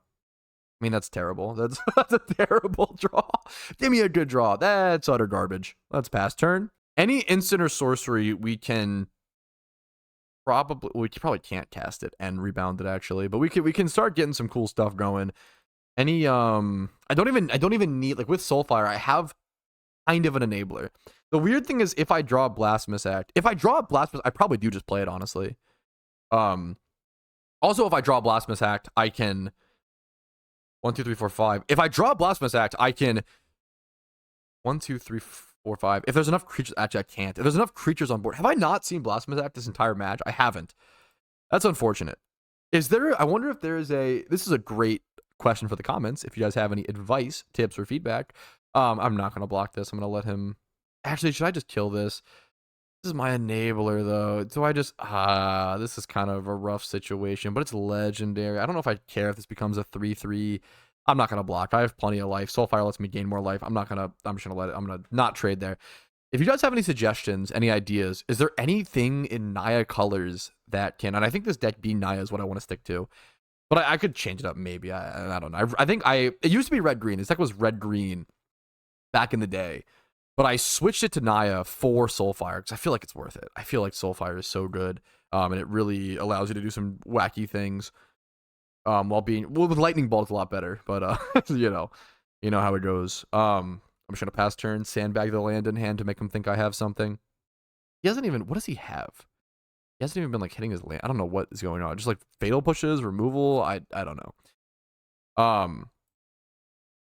That's terrible. That's a terrible draw. Give me a good draw. That's utter garbage. Let's pass turn. Any instant or sorcery we probably can't cast it and rebound it actually, but we can start getting some cool stuff going. Any I don't even need, like with Soulfire, I have kind of an enabler. The weird thing is if I draw Blasphemous Act, I probably do just play it, honestly. Also if I draw Blasphemous Act, I can 1, 2, 3, 4, 5. If I draw Blasphemous Act, I can 1, 2, 3, 4, 5. If there's enough creatures, actually I can't. If there's enough creatures on board, have I not seen Blasphemous Act this entire match? I haven't. That's unfortunate. I wonder if there is this is a great question for the comments. If you guys have any advice, tips, or feedback. I'm not gonna block this. I'm gonna let him. Actually, should I just kill this? This is my enabler though. So I just this is kind of a rough situation, but it's legendary. I don't know if I care if this becomes a 3/3. I'm not gonna block. I have plenty of life. Soulfire lets me gain more life. I'm just gonna let it. I'm gonna not trade there. If you guys have any suggestions, any ideas, is there anything in Naya colors that can? And I think this deck being Naya is what I want to stick to. But I could change it up maybe. I don't know. I think it used to be red green. This deck was red green back in the day. But I switched it to Naya for Soulfire because I feel like it's worth it. I feel like Soulfire is so good. And it really allows you to do some wacky things. With Lightning Bolt, it's a lot better. But you know how it goes. I'm just gonna pass turn, sandbag the land in hand to make him think I have something. He hasn't even. What does he have? He hasn't even been like hitting his land. I don't know what is going on. Just like fatal pushes, removal. I don't know.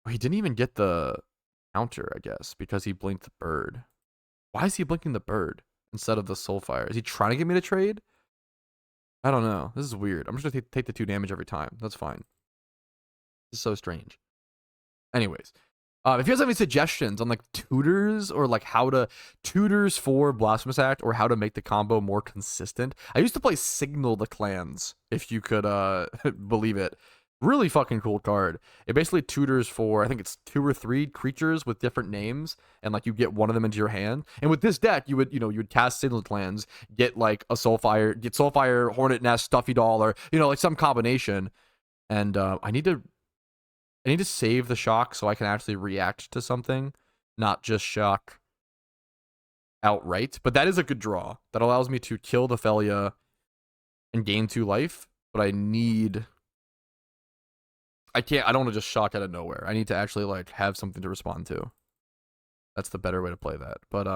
He didn't even get the counter, I guess, because he blinked the bird. Why is he blinking the bird instead of the Soulfire? Is he trying to get me to trade? I don't know. This is weird. I'm just gonna take the 2 damage every time. That's fine. This is so strange. Anyways, if you guys have any suggestions on like tutors or like tutors for Blasphemous Act or how to make the combo more consistent. I used to play Signal the Clans, if you could believe it. Really fucking cool card. It basically tutors for, I think it's 2 or 3 creatures with different names, and like you get one of them into your hand. And with this deck, you would cast Signaling Clans, get like a Soulfire, Hornet Nest, Stuffy Doll, or like some combination. And I need to save the shock so I can actually react to something, not just shock outright. But that is a good draw. That allows me to kill the Felia and gain 2 life. But I don't want to just shock out of nowhere. I need to actually like have something to respond to. That's the better way to play that. But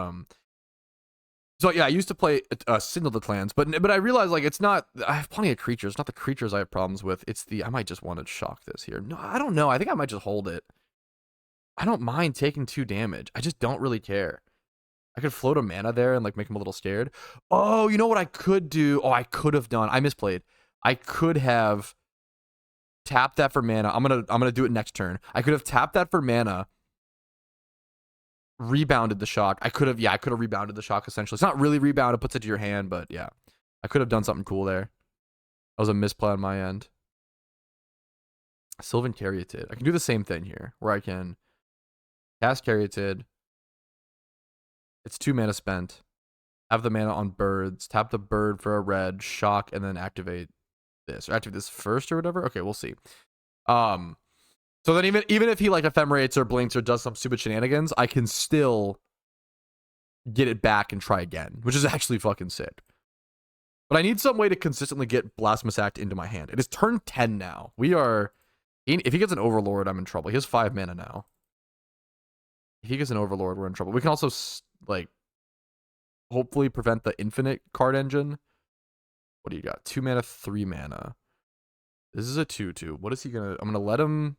so yeah, I used to play Signal the Clans, but I realized like it's not. I have plenty of creatures. It's not the creatures I have problems with. It's I might just want to shock this here. No, I don't know. I think I might just hold it. I don't mind taking 2 damage. I just don't really care. I could float a mana there and like make him a little scared. Oh, you know what I could do? Oh, I could have done. I misplayed. I could have tapped that for mana. I'm gonna do it next turn. I could have tapped that for mana, rebounded the shock. I could have rebounded the shock essentially. It's not really rebound, it puts it to your hand, but yeah. I could have done something cool there. That was a misplay on my end. Sylvan Caryatid. I can do the same thing here, where I can cast Caryatid. It's 2 mana spent. Have the mana on birds. Tap the bird for a red, shock, and then activate this. Or activate this first or whatever. Okay, we'll see. So then even if he like ephemerates or blinks or does some stupid shenanigans, I can still get it back and try again, which is actually fucking sick. But I need some way to consistently get Blasphemous Act into my hand. It is turn 10 now. If he gets an Overlord, I'm in trouble. He has 5 mana now. If he gets an Overlord, we're in trouble. We can also like hopefully prevent the infinite card engine. What do you got? 2 mana, 3 mana. This is a 2/2. What is he gonna? I'm gonna let him.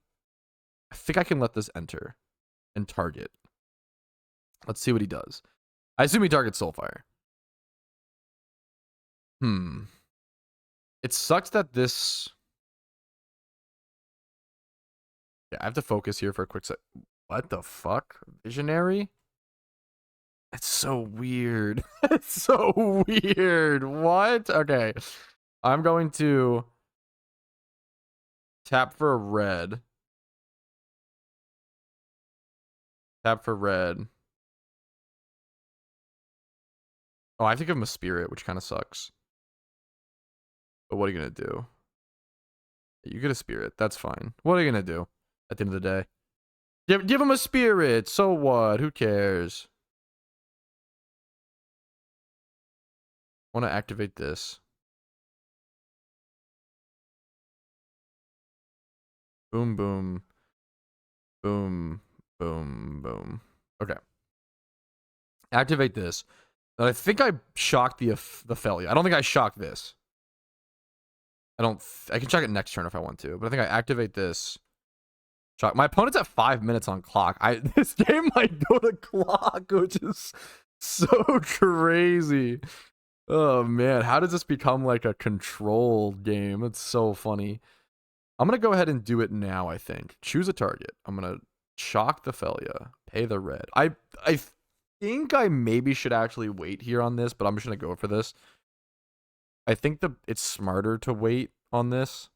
I think I can let this enter and target. Let's see what he does. I assume he targets Soulfire. It sucks that this. Yeah, I have to focus here for a quick sec. What the fuck? Visionary? It's so weird. It's so weird. What? Okay. I'm going to tap for a red. Tap for red. Oh, I have to give him a spirit, which kind of sucks. But what are you going to do? You get a spirit. That's fine. What are you going to do at the end of the day? Give him a spirit. So what? Who cares? I want to activate this. Boom, boom. Boom, boom, boom. Okay. Activate this. I think I shocked the Felia. I don't think I shocked this. I can check it next turn if I want to, but I think I activate this. Shock. My opponent's at 5 minutes on clock. This game might go to clock, which is so crazy. Oh man, how does this become like a control game? It's so funny. I'm gonna go ahead and do it now. I think choose a target. I'm gonna shock the Felia. Pay the red. I think I maybe should actually wait here on this, but I'm just gonna go for this. I think it's smarter to wait on this.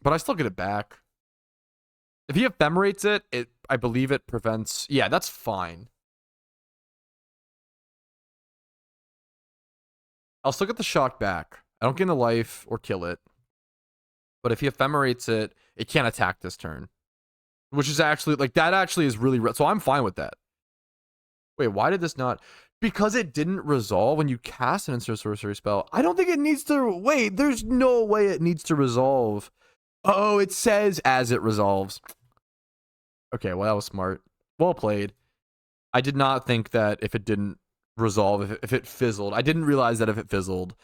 But I still get it back. If he ephemerates it, I believe it prevents. Yeah, that's fine. I'll still get the shock back. I don't gain the life or kill it. But if he ephemerates it, it can't attack this turn. Which is actually, like, that actually is really... So I'm fine with that. Wait, why did this not... Because it didn't resolve when you cast an instant sorcery spell. I don't think it needs to... Wait, there's no way it needs to resolve. Oh, it says as it resolves. Okay, well, that was smart. Well played. I did not think that if it didn't resolve, if it fizzled. I didn't realize that if it fizzled,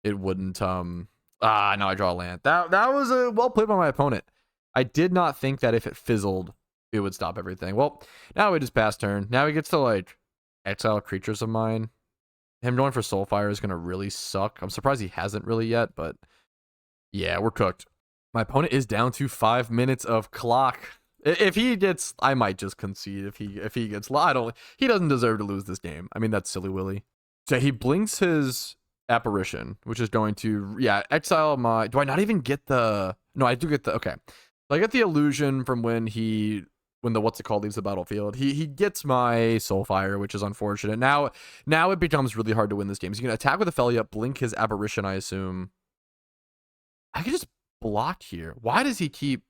it wouldn't... now I draw a land. That was a well played by my opponent. I did not think that if it fizzled, it would stop everything. Well, now we just pass turn. Now he gets to, like, exile creatures of mine. Him going for Soulfire is going to really suck. I'm surprised he hasn't really yet, but yeah, we're cooked. My opponent is down to 5 minutes of clock. If he gets, I might just concede. If he gets, he doesn't deserve to lose this game. I mean, that's silly Willy. So he blinks his Apparition, which is going to, yeah, exile my, do I not even get the, no, I do get the, okay. So I get the illusion from when the what's it called leaves the battlefield. He gets my Soulfire, which is unfortunate. Now it becomes really hard to win this game. He's gonna attack with Ophelia, blink his Apparition, I assume. I can just block here. Why does he keep,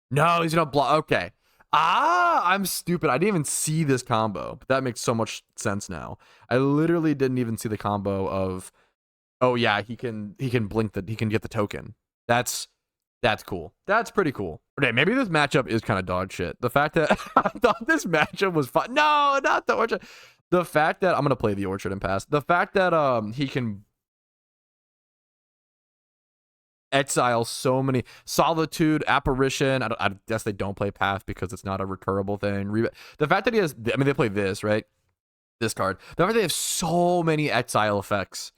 no, he's gonna block, okay. I'm stupid. I didn't even see this combo, but that makes so much sense now. I literally didn't even see the combo of, oh yeah, he can blink he can get the token. That's cool. That's pretty cool. Okay, maybe this matchup is kind of dog shit. The fact that I thought this matchup was fun. No, not the Orchard. The fact that I'm gonna play the Orchard and pass. The fact that he can exile so many Solitude, Apparition. I guess they don't play Path because it's not a recurable thing. The fact that he has, I mean, they play this, right? This card. The fact that they have so many exile effects.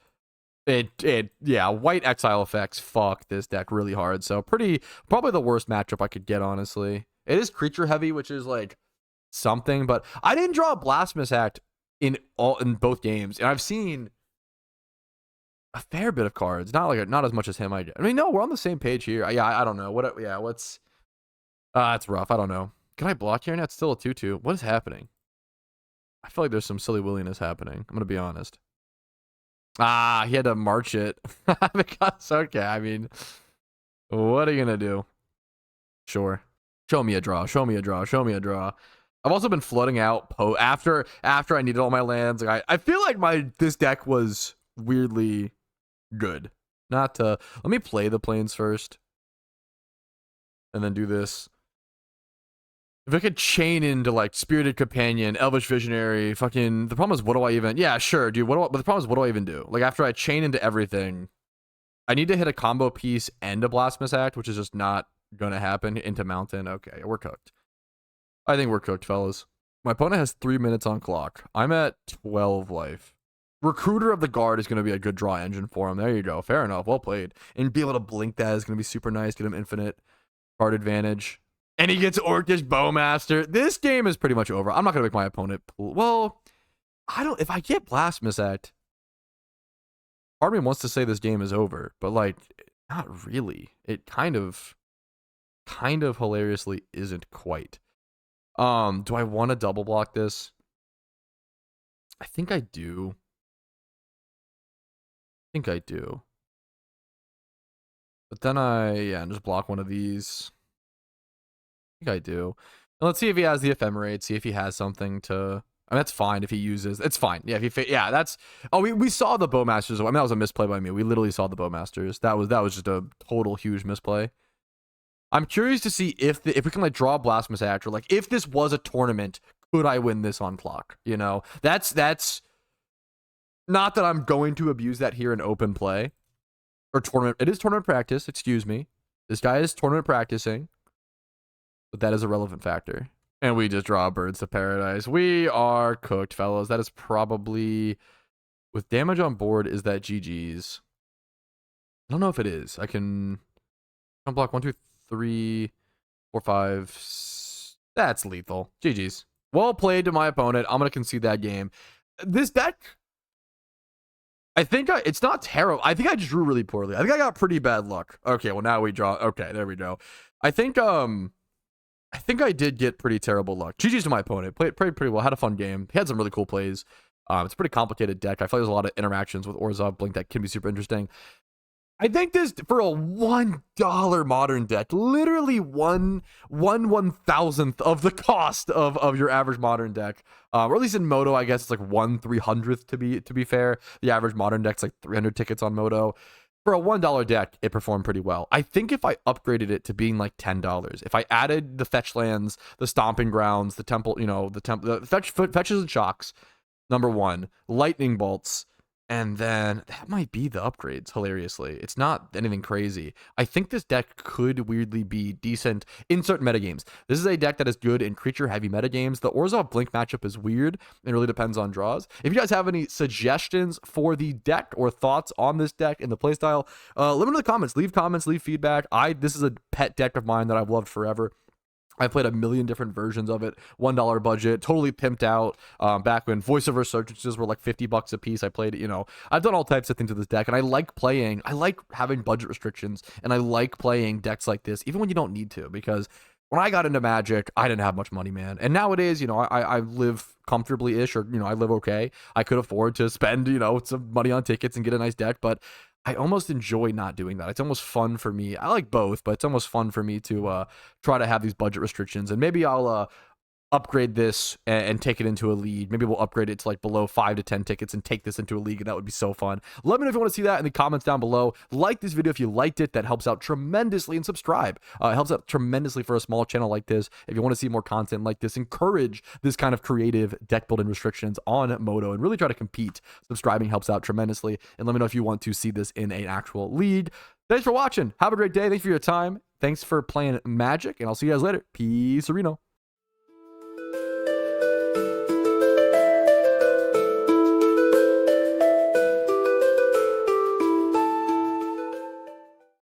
Yeah, white exile effects fuck this deck really hard. So probably the worst matchup I could get, honestly. It is creature heavy, which is like something, but I didn't draw a Blasphemous Act in both games, and I've seen a fair bit of cards. Not as much as him. I mean, no, we're on the same page here. Yeah, I don't know what's. It's rough. I don't know. Can I block here? Now it's still a 2/2. What is happening? I feel like there's some silly williness happening. I'm gonna be honest. He had to march it. Because, okay, I mean, what are you gonna do? Sure. Show me a draw. Show me a draw. Show me a draw. I've also been flooding out after I needed all my lands. Like I feel like this deck was weirdly good. Let me play the planes first. And then do this. If I could chain into like Spirited Companion, Elvish Visionary, fucking, the problem is, what do I even, yeah, sure, dude, but the problem is, what do I even do? Like, after I chain into everything, I need to hit a combo piece and a Blasphemous Act, which is just not gonna happen into Mountain. Okay, we're cooked. I think we're cooked, fellas. My opponent has 3 minutes on clock. I'm at 12 life. Recruiter of the Guard is going to be a good draw engine for him. There you go. Fair enough. Well played. And be able to blink that is going to be super nice. Get him infinite card advantage. And he gets Orcish Bowmaster. This game is pretty much over. I'm not going to make my opponent pull. Well, if I get Blasphemous Act, part of me wants to say this game is over, but like, not really. It kind of hilariously isn't quite. Do I want to double block this? I think I do. But then just block one of these. I think I do. And let's see if he has the Ephemerate, see if he has something to, I mean, that's fine if he uses, it's fine. Yeah, that's, oh, we saw the Bowmasters. I mean, that was a misplay by me. We literally saw the Bowmasters. That was just a total huge misplay. I'm curious to see if we can like draw Blasphemous Act, or like if this was a tournament, could I win this on clock? You know, that's not that I'm going to abuse that here in open play or tournament. It is tournament practice. Excuse me. This guy is tournament practicing, but that is a relevant factor. And we just draw Birds of Paradise. We are cooked, fellas. That is probably, with damage on board, is that GG's? I don't know if it is. I can unblock 1, 2, 3, 4, 5. That's lethal. GG's. Well played to my opponent. I'm going to concede that game. This deck, I think it's not terrible. I think I just drew really poorly. I think I got pretty bad luck. Okay, well now we draw. Okay, there we go. I think I did get pretty terrible luck. GG's to my opponent. Played pretty well. Had a fun game. He had some really cool plays. It's a pretty complicated deck. I feel like there's a lot of interactions with Orzhov Blink that can be super interesting. I think this, for a $1 modern deck, literally one 1,000th of the cost of your average modern deck, or at least in Moto, I guess it's like 1/300th to be fair. The average modern deck's like 300 tickets on Moto. For a $1 deck, it performed pretty well. I think if I upgraded it to being like $10, if I added the fetch lands, the stomping grounds, the temple, the fetches and shocks, number one, lightning bolts, and then that might be the upgrades, hilariously. It's not anything crazy. I think this deck could weirdly be decent in certain metagames. This is a deck that is good in creature-heavy metagames. The Orzhov Blink matchup is weird. It really depends on draws. If you guys have any suggestions for the deck or thoughts on this deck and the playstyle, let me know in the comments. Leave comments, leave feedback. This is a pet deck of mine that I've loved forever. I played a million different versions of it. $1 budget, totally pimped out. Back when voiceover searches were like $50 a piece, I played it. I've done all types of things with this deck, and I like playing. I like having budget restrictions, and I like playing decks like this, even when you don't need to. Because when I got into Magic, I didn't have much money, man. And nowadays, I live comfortably ish, or I live okay. I could afford to spend some money on tickets and get a nice deck, but I almost enjoy not doing that. It's almost fun for me. I like both, but it's almost fun for me to try to have these budget restrictions. And maybe I'll upgrade this and take it into a league. Maybe we'll upgrade it to like below 5 to 10 tickets and take this into a league, and that would be so fun. Let me know if you want to see that in the comments down below. Like this video if you liked it. That helps out tremendously, and subscribe. It helps out tremendously for a small channel like this. If you want to see more content like this, encourage this kind of creative deck building restrictions on Moto and really try to compete. Subscribing helps out tremendously. And let me know if you want to see this in an actual league. Thanks for watching. Have a great day. Thanks for your time. Thanks for playing Magic, and I'll see you guys later. Peace, Reno.